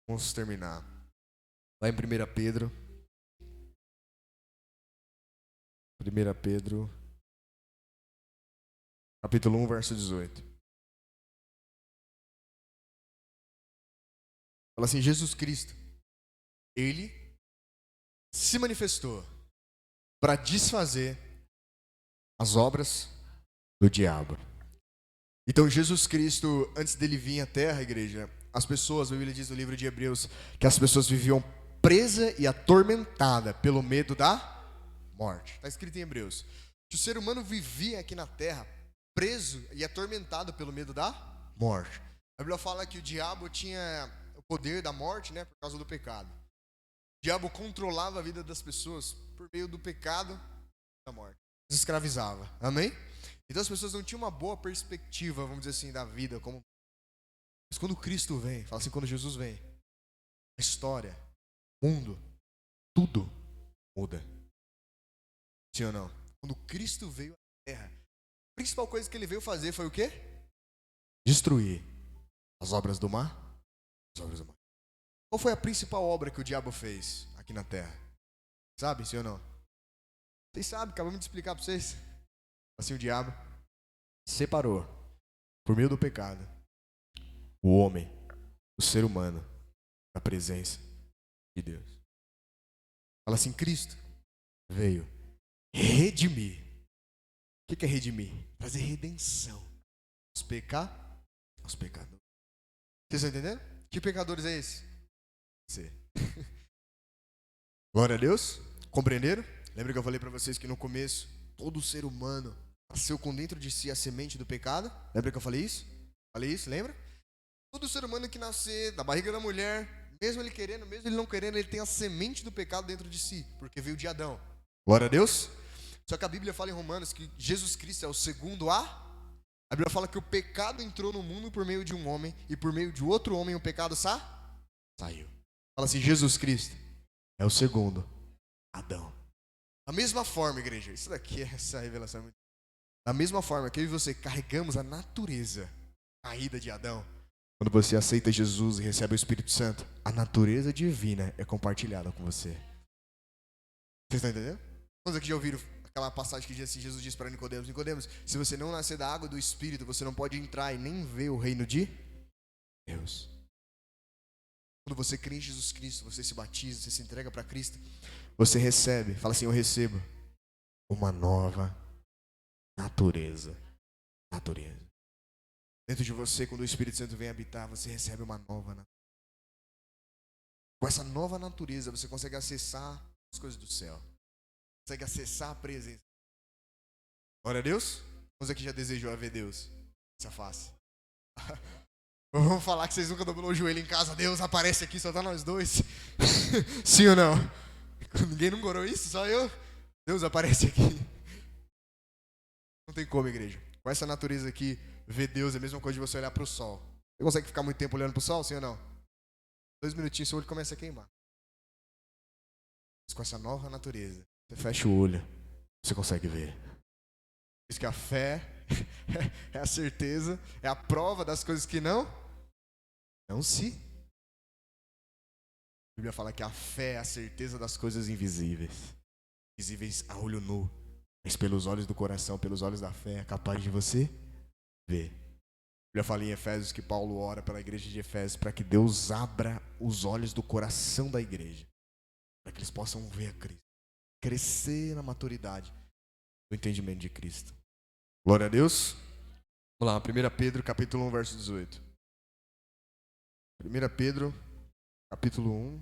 Vamos terminar. Lá em 1 Pedro. 1 Pedro, capítulo 1, verso 18. Fala assim, Jesus Cristo, Ele se manifestou para desfazer as obras do diabo. Então Jesus Cristo, antes dele vir à terra, igreja, as pessoas, a Bíblia diz no livro de Hebreus, que as pessoas viviam presa e atormentada pelo medo da morte. Está escrito em Hebreus. Que o ser humano vivia aqui na terra preso e atormentado pelo medo da morte. A Bíblia fala que o diabo tinha o poder da morte, né, por causa do pecado. O diabo controlava a vida das pessoas por meio do pecado e da morte. Os escravizava. Amém? Então as pessoas não tinham uma boa perspectiva, vamos dizer assim, da vida. Mas quando Cristo vem, fala assim, quando Jesus vem, a história, o mundo, tudo muda. Sim ou não? Quando Cristo veio à terra, a principal coisa que ele veio fazer foi o quê? Destruir as obras do mar. As obras do mar. Qual foi a principal obra que o diabo fez aqui na terra? Sabe, sim ou não? Vocês sabem, acabamos de explicar para vocês. Assim, o diabo separou, por meio do pecado, o homem, o ser humano, da presença de Deus. Fala assim, Cristo veio redimir. O que é redimir? Trazer redenção aos pecadores. Vocês estão entendendo? Que pecadores é esse? Você. Glória a Deus. Compreenderam? Lembra que eu falei para vocês que no começo, todo ser humano nasceu com dentro de si a semente do pecado? Lembra que eu falei isso? Falei isso, lembra? Todo ser humano que nascer da barriga da mulher, mesmo ele querendo, mesmo ele não querendo, ele tem a semente do pecado dentro de si, porque veio de Adão. Glória a Deus. Só que a Bíblia fala em Romanos que Jesus Cristo é o segundo A Bíblia fala que o pecado entrou no mundo por meio de um homem, e por meio de outro homem o pecado saiu. Fala assim, Jesus Cristo é o segundo Adão. Da mesma forma, igreja, isso daqui, essa revelação é muito... Da mesma forma que eu e você carregamos a natureza caída de Adão, quando você aceita Jesus e recebe o Espírito Santo, a natureza divina é compartilhada com você. Vocês estão entendendo? Quantos aqui já ouviram aquela passagem que diz assim, Jesus disse para Nicodemos, Nicodemos, se você não nascer da água do Espírito, você não pode entrar e nem ver o reino de Deus. Quando você crê em Jesus Cristo, você se batiza, você se entrega para Cristo, você recebe, fala assim, eu recebo uma nova natureza. Dentro de você, quando o Espírito Santo vem habitar, você recebe uma nova natureza. Com essa nova natureza, você consegue acessar as coisas do céu. Consegue acessar a presença. Glória a Deus. Você que já desejou ver Deus? Essa face. Vamos falar que vocês nunca dobrou o joelho em casa. Deus aparece aqui, só tá nós dois. Sim ou não? Ninguém não orou isso, só eu. Deus aparece aqui. Não tem como, igreja. Com essa natureza aqui, ver Deus é a mesma coisa de você olhar para o sol. Você consegue ficar muito tempo olhando para o sol, sim ou não? 2 minutinhos, seu olho começa a queimar. Mas com essa nova natureza, você fecha o olho, você consegue ver. Diz que a fé é a certeza, é a prova das coisas que não se. A Bíblia fala que a fé é a certeza das coisas invisíveis. Visíveis a olho nu, mas pelos olhos do coração, pelos olhos da fé, é capaz de você ver. A Bíblia fala em Efésios que Paulo ora pela igreja de Efésios para que Deus abra os olhos do coração da igreja, para que eles possam ver a Cristo, crescer na maturidade do entendimento de Cristo. Glória a Deus. Vamos lá, 1 Pedro capítulo 1, verso 18. 1 Pedro capítulo 1,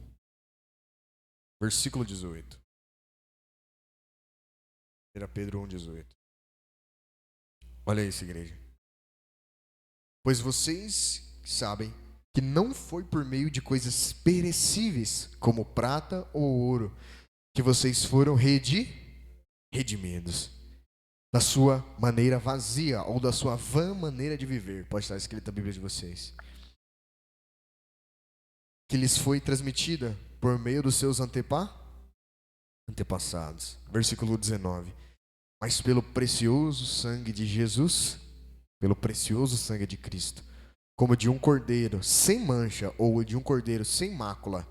versículo 18. 1 Pedro 1, 18. Olha isso, igreja. Pois vocês sabem que não foi por meio de coisas perecíveis, como prata ou ouro, que vocês foram redimidos da sua maneira vazia ou da sua vã maneira de viver. Pode estar escrito na Bíblia de vocês. Que lhes foi transmitida por meio dos seus antepassados. Versículo 19. Mas pelo precioso sangue de Jesus, pelo precioso sangue de Cristo, como de um cordeiro sem mancha ou de um cordeiro sem mácula,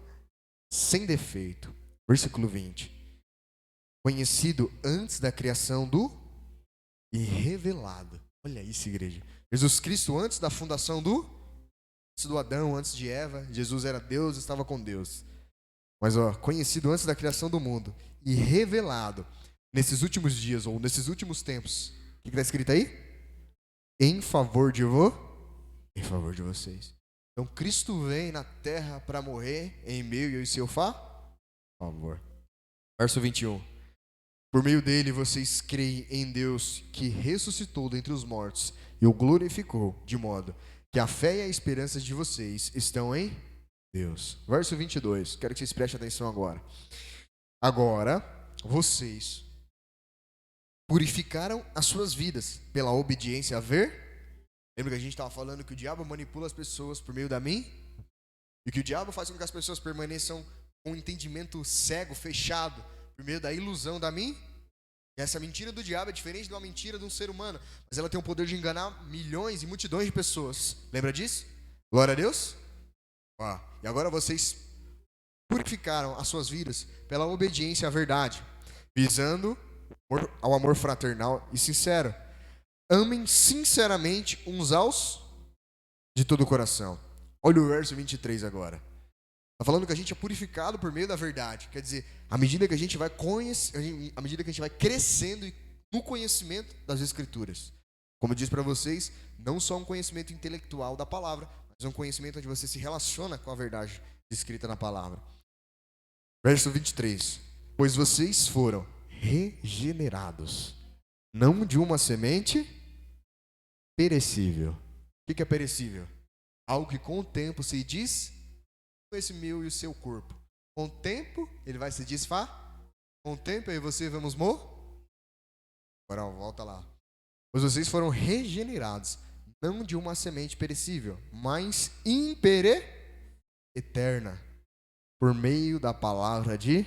sem defeito. Versículo 20. Conhecido antes da criação e revelado. Olha isso, igreja. Jesus Cristo antes da fundação antes do Adão, antes de Eva, Jesus era Deus, estava com Deus. Mas conhecido antes da criação do mundo e revelado nesses últimos dias ou nesses últimos tempos. O que está escrito aí? Em favor de vocês. Então Cristo vem na terra para morrer em meu e em seu favor. Verso 21. Por meio dele vocês creem em Deus que ressuscitou dentre os mortos e o glorificou, de modo que a fé e a esperança de vocês estão em Deus. Verso 22, quero que vocês prestem atenção agora. Agora, vocês purificaram as suas vidas pela obediência a ver. Lembra que a gente estava falando que o diabo manipula as pessoas por meio da mim? E que o diabo faz com que as pessoas permaneçam com um entendimento cego, fechado, por meio da ilusão da mim. E essa mentira do diabo é diferente de uma mentira de um ser humano, mas ela tem o poder de enganar milhões e multidões de pessoas. Lembra disso? Glória a Deus. E agora vocês purificaram as suas vidas pela obediência à verdade, visando ao amor fraternal e sincero. Amem sinceramente uns aos de todo o coração. Olha o verso 23 agora. Está falando que a gente é purificado por meio da verdade. Quer dizer, à medida que a gente vai à medida que a gente vai crescendo no conhecimento das Escrituras. Como eu disse para vocês, não só um conhecimento intelectual da palavra, mas um conhecimento onde você se relaciona com a verdade escrita na palavra. Verso 23. Pois vocês foram regenerados, não de uma semente perecível. O que é perecível? Algo que com o tempo se diz esse meu e o seu corpo. Com o tempo, ele vai se desfazer. Com o tempo, eu e você vamos morrer. Agora, volta lá. Pois vocês foram regenerados, não de uma semente perecível, mas eterna, por meio da palavra de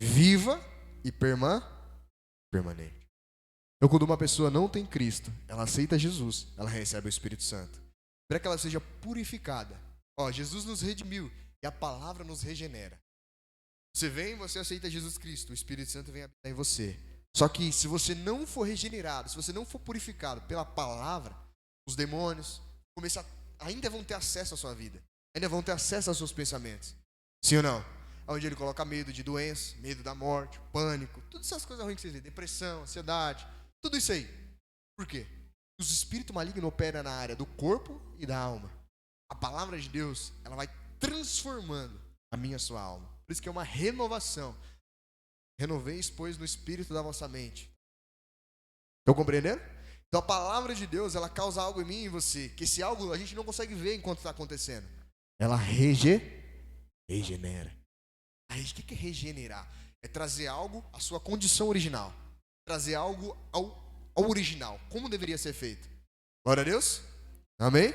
viva e permanente. Então, quando uma pessoa não tem Cristo, ela aceita Jesus, ela recebe o Espírito Santo. Para que ela seja purificada. Jesus nos redimiu e a palavra nos regenera. Você vem, você aceita Jesus Cristo, o Espírito Santo vem habitar em você. Só que se você não for regenerado, se você não for purificado pela palavra, os demônios ainda vão ter acesso à sua vida, ainda vão ter acesso aos seus pensamentos. Sim ou não? Onde ele coloca medo de doença, medo da morte, pânico, todas essas coisas ruins que vocês veem, depressão, ansiedade, tudo isso aí. Por quê? Os espíritos malignos operam na área do corpo e da alma. A palavra de Deus, ela vai transformando a minha e a sua alma. Por isso que é uma renovação. Renoveis, pois, no espírito da vossa mente. Estão compreendendo? Então a palavra de Deus, ela causa algo em mim e em você, que esse algo a gente não consegue ver enquanto está acontecendo. Ela regenera. Aí, o que é regenerar? É trazer algo à sua condição original. Trazer algo ao original, como deveria ser feito. Glória a Deus? Amém?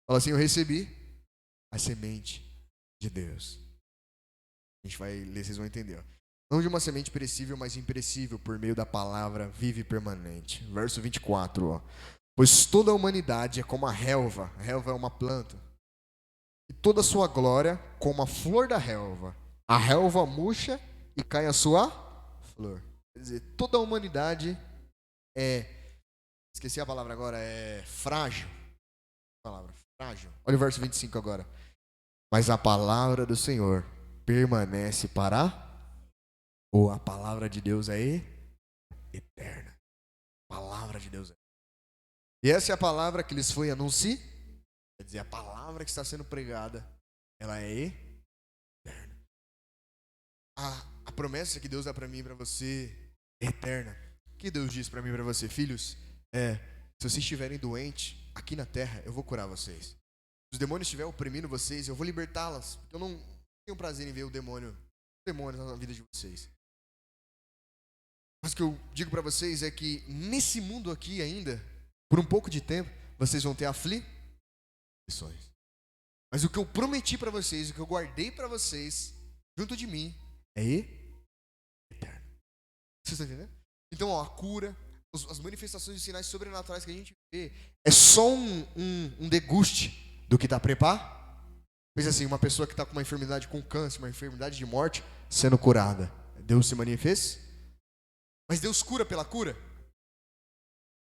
Fala assim, eu recebi a semente de Deus. A gente vai ler, vocês vão entender. Ó. Não de uma semente perecível, mas imperecível, por meio da palavra viva e permanente. Verso 24, ó. Pois toda a humanidade é como a relva. A relva é uma planta. E toda a sua glória como a flor da relva. A relva murcha e cai a sua flor. Quer dizer, toda a humanidade esqueci a palavra agora, é frágil. Palavra, frágil. Olha o verso 25 agora. Mas a palavra do Senhor permanece para... Ou a palavra de Deus é eterna. A palavra de Deus é. E essa é a palavra que lhes foi anunciada. Quer dizer, a palavra que está sendo pregada, ela é eterna. A promessa que Deus dá para mim e para você é eterna. O que Deus diz para mim e para você, filhos? Se vocês estiverem doentes aqui na terra, eu vou curar vocês. Se os demônios estiverem oprimindo vocês, eu vou libertá-las. Porque eu não tenho prazer em ver os demônios na vida de vocês. Mas o que eu digo para vocês é que nesse mundo aqui ainda, por um pouco de tempo, vocês vão ter aflições. Mas o que eu prometi para vocês, o que eu guardei para vocês, junto de mim, é eterno. Vocês estão entendendo? Então, ó, a cura, as manifestações e sinais sobrenaturais que a gente vê, é só um deguste do que está preparado. Pensa assim, uma pessoa que está com uma enfermidade com câncer, uma enfermidade de morte, sendo curada. Deus se manifesta? Mas Deus cura pela cura?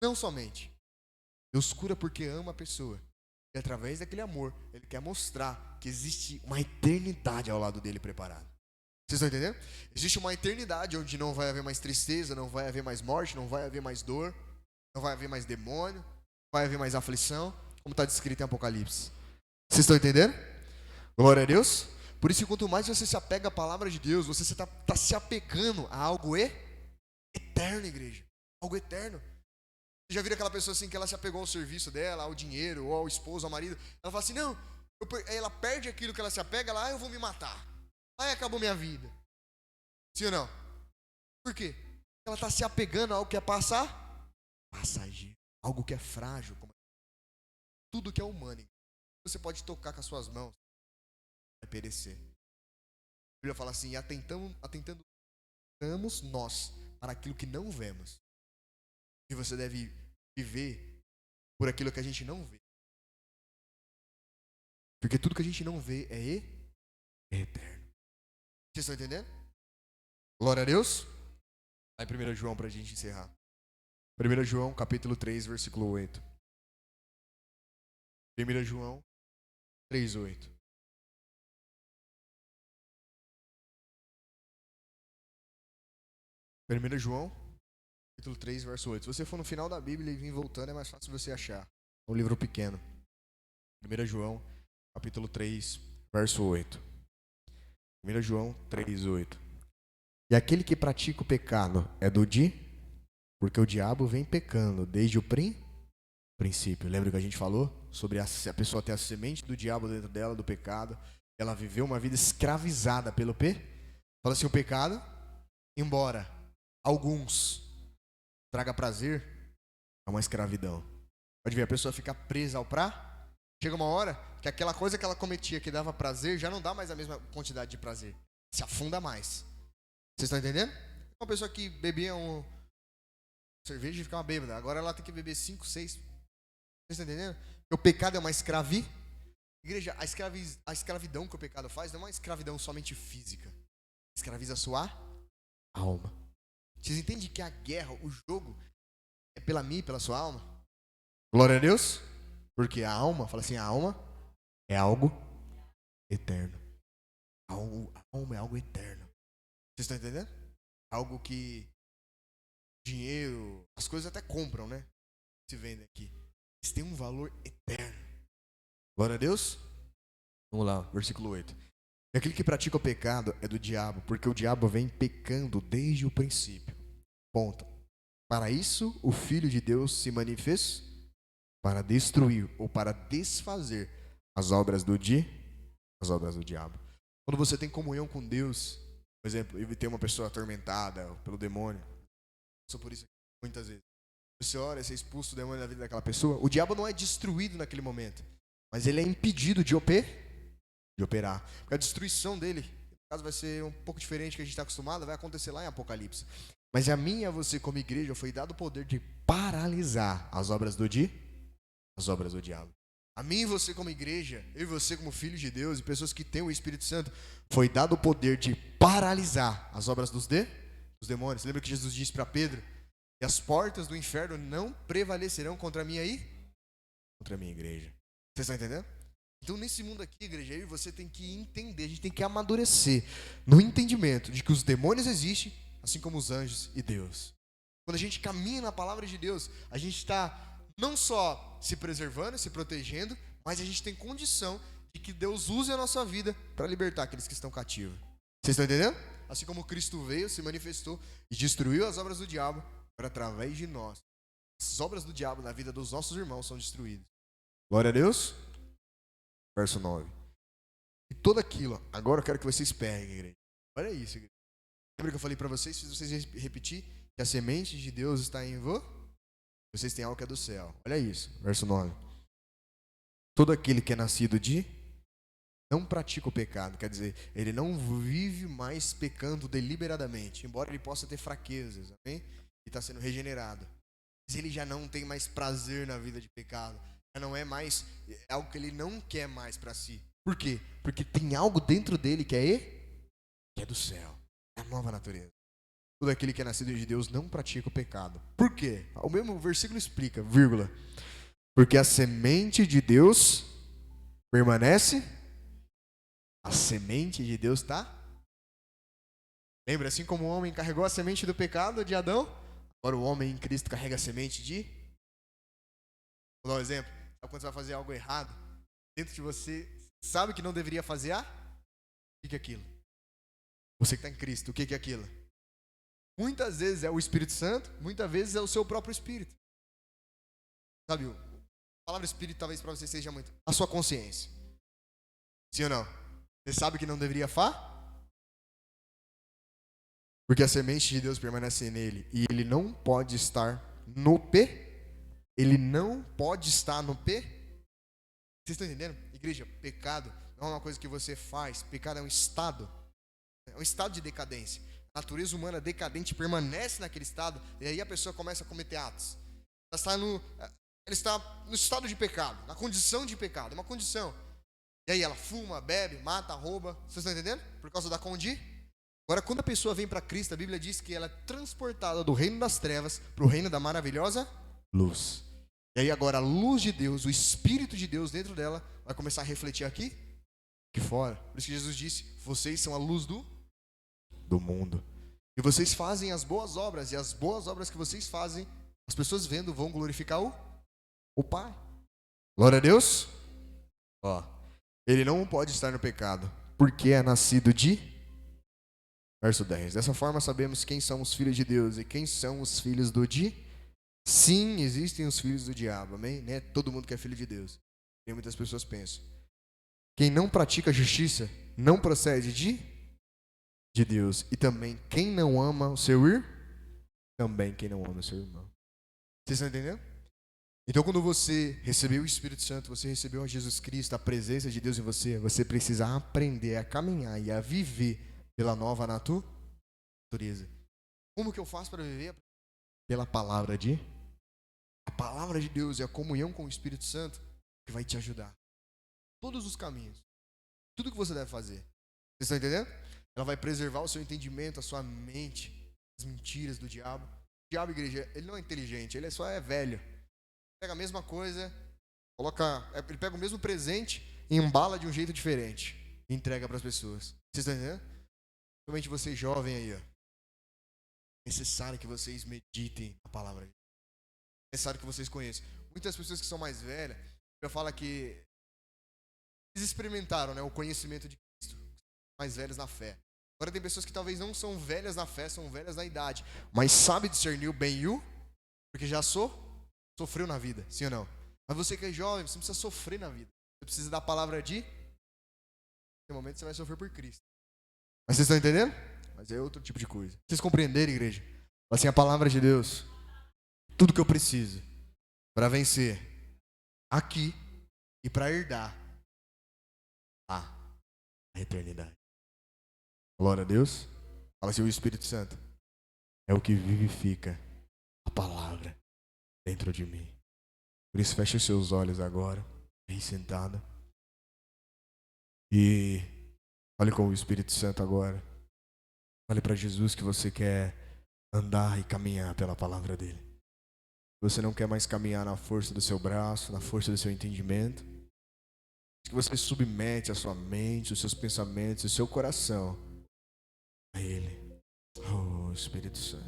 Não somente. Deus cura porque ama a pessoa. E através daquele amor, Ele quer mostrar que existe uma eternidade ao lado dele preparada. Vocês estão entendendo? Existe uma eternidade onde não vai haver mais tristeza, não vai haver mais morte, não vai haver mais dor, não vai haver mais demônio, não vai haver mais aflição, como está descrito em Apocalipse. Vocês estão entendendo? Glória a Deus. Por isso, quanto mais você se apega à palavra de Deus, você está se apegando a algo eterno, igreja. Algo eterno. Você já viu aquela pessoa assim que ela se apegou ao serviço dela, ao dinheiro, ou ao esposo, ao marido? Ela fala assim, não, ela perde aquilo que ela se apega, lá eu vou me matar. Aí acabou minha vida. Sim ou não? Por quê? Ela está se apegando a algo que é passageiro. Algo que é frágil. Tudo que é humano. Você pode tocar com as suas mãos, vai perecer. A Bíblia fala assim, atentamos nós para aquilo que não vemos. E você deve viver por aquilo que a gente não vê. Porque tudo que a gente não vê é eterno. Vocês estão entendendo? Glória a Deus. Vai em 1 João para a gente encerrar. 1 João capítulo 3, versículo 8. 1 João 3, 8. Primeiro João, capítulo 3, verso 8. Se você for no final da Bíblia e vir voltando, é mais fácil você achar. É um livro pequeno. 1 João, capítulo 3, verso 8. 1 João 3, 8. E aquele que pratica o pecado é do porque o diabo vem pecando desde o princípio. Lembra que a gente falou sobre a pessoa ter a semente do diabo dentro dela, do pecado. Ela viveu uma vida escravizada pelo Fala assim, o pecado, embora alguns traga prazer, é uma escravidão. Pode ver, a pessoa fica presa ao chega uma hora que aquela coisa que ela cometia que dava prazer, já não dá mais a mesma quantidade de prazer. Se afunda mais. Vocês estão entendendo? Uma pessoa que bebia cerveja e ficava bêbada, agora ela tem que beber 5, 6. Vocês estão entendendo? Porque o pecado é uma Igreja, a escravidão que o pecado faz não é uma escravidão somente física. Escraviza a sua alma. Vocês entendem que a guerra, o jogo, é pela minha e pela sua alma? Glória a Deus. Porque a alma, fala assim, a alma é algo eterno. A alma é algo eterno. Vocês estão entendendo? Algo que dinheiro, as coisas até compram, né? se vendem aqui. Eles têm um valor eterno. Glória a Deus. Vamos lá, versículo 8. E aquele que pratica o pecado é do diabo, porque o diabo vem pecando desde o princípio. Ponto. Para isso, o Filho de Deus se manifestou para destruir ou para desfazer as obras do diabo. Quando você tem comunhão com Deus, por exemplo, e tem uma pessoa atormentada pelo demônio, só por isso muitas vezes. Você ora, você expulsa o demônio da vida daquela pessoa, o diabo não é destruído naquele momento, mas ele é impedido de operar. Porque a destruição dele, no caso vai ser um pouco diferente do que a gente está acostumado, vai acontecer lá em Apocalipse. Mas a mim e a você como igreja foi dado o poder de paralisar as obras do diabo. A mim e você como igreja, eu e você como filhos de Deus e pessoas que têm o Espírito Santo, foi dado o poder de paralisar as obras dos demônios. Lembra que Jesus disse para Pedro? E as portas do inferno não prevalecerão contra mim aí? Contra a minha igreja. Vocês estão entendendo? Então nesse mundo aqui, igreja, eu e você tem que entender, a gente tem que amadurecer no entendimento de que os demônios existem, assim como os anjos e Deus. Quando a gente caminha na palavra de Deus, a gente está não só se preservando, se protegendo, mas a gente tem condição de que Deus use a nossa vida para libertar aqueles que estão cativos. Vocês estão entendendo? Assim como Cristo veio, se manifestou e destruiu as obras do diabo, para através de nós, as obras do diabo na vida dos nossos irmãos são destruídas. Glória a Deus. Verso 9. E tudo aquilo, agora eu quero que vocês peguem, igreja. Olha isso, igreja. Lembra que eu falei para vocês, se vocês repetir, que a semente de Deus está em vocês têm algo que é do céu. Olha isso, verso 9. Todo aquele que é nascido de não pratica o pecado, quer dizer, ele não vive mais pecando deliberadamente, embora ele possa ter fraquezas, amém? E está sendo regenerado. Mas ele já não tem mais prazer na vida de pecado. Já não é mais algo que ele não quer mais para si. Por quê? Porque tem algo dentro dele que é do céu. É a nova natureza. Todo aquele que é nascido de Deus não pratica o pecado. Por quê? O mesmo versículo explica, vírgula. Porque a semente de Deus permanece. A semente de Deus está. Lembra, assim como o homem carregou a semente do pecado de Adão, agora o homem em Cristo carrega a semente de. Vou dar um exemplo. Sabe quando você vai fazer algo errado? Dentro de você, sabe que não deveria fazer? O que é aquilo? Você que está em Cristo, o que é aquilo? Muitas vezes é o Espírito Santo, muitas vezes é o seu próprio Espírito. Sabe, a palavra Espírito talvez para você seja muito a sua consciência. Sim ou não? Você sabe que não deveria porque a semente de Deus permanece nele e ele não pode estar no Ele não pode estar no Vocês estão entendendo? Igreja, pecado não é uma coisa que você faz. Pecado é um estado. É um estado de decadência. A natureza humana decadente permanece naquele estado e aí a pessoa começa a cometer atos. Ela está no estado de pecado, na condição de pecado, é uma condição. E aí ela fuma, bebe, mata, rouba. Vocês estão entendendo? Por causa da condição. Agora, quando a pessoa vem para Cristo, a Bíblia diz que ela é transportada do reino das trevas para o reino da maravilhosa luz. E aí agora a luz de Deus, o Espírito de Deus dentro dela, vai começar a refletir aqui fora. Por isso que Jesus disse, vocês são a luz do mundo. E vocês fazem as boas obras, e as boas obras que vocês fazem, as pessoas vendo vão glorificar o Pai. Glória a Deus. Ele não pode estar no pecado, porque é nascido de... Verso 10. Dessa forma sabemos quem são os filhos de Deus e quem são os filhos do Sim, existem os filhos do diabo, amém? Não é todo mundo que é filho de Deus. Tem muitas pessoas pensam. Quem não pratica justiça não procede de Deus. E também quem não ama o seu irmão, também quem não ama o seu irmão. Vocês estão entendendo? Então quando você recebeu o Espírito Santo, você recebeu a Jesus Cristo, a presença de Deus em você, você precisa aprender a caminhar e a viver pela nova natureza. Como que eu faço para viver? Pela palavra A palavra de Deus e a comunhão com o Espírito Santo que vai te ajudar. Todos os caminhos. Tudo que você deve fazer. Vocês estão entendendo? Ela vai preservar o seu entendimento, a sua mente, as mentiras do diabo. O diabo, igreja, ele não é inteligente, ele só é velho. Ele pega a mesma coisa, ele pega o mesmo presente e embala de um jeito diferente e entrega para as pessoas. Vocês estão entendendo? Principalmente vocês jovens aí, É necessário que vocês meditem a palavra de Deus. É necessário que vocês conheçam. Muitas pessoas que são mais velhas, já fala que eles experimentaram, né, o conhecimento de Cristo, mais velhos na fé. Agora tem pessoas que talvez não são velhas na fé, são velhas na idade, mas sabe discernir o bem e o, porque já sofreu na vida, sim ou não? Mas você que é jovem, você não precisa sofrer na vida. Você precisa da palavra de... Em momento você vai sofrer por Cristo. Mas vocês estão entendendo? Mas é outro tipo de coisa. Vocês compreenderem, igreja? Assim, a palavra de Deus, tudo que eu preciso para vencer aqui e para herdar lá a eternidade. Glória a Deus. Fala assim, o Espírito Santo é o que vivifica a palavra dentro de mim. Por isso, feche os seus olhos agora, bem sentada. E fale com o Espírito Santo agora. Fale para Jesus que você quer andar e caminhar pela palavra dele. Você não quer mais caminhar na força do seu braço, na força do seu entendimento. Que você submete a sua mente, os seus pensamentos, o seu coração a ele. Oh, Espírito Santo.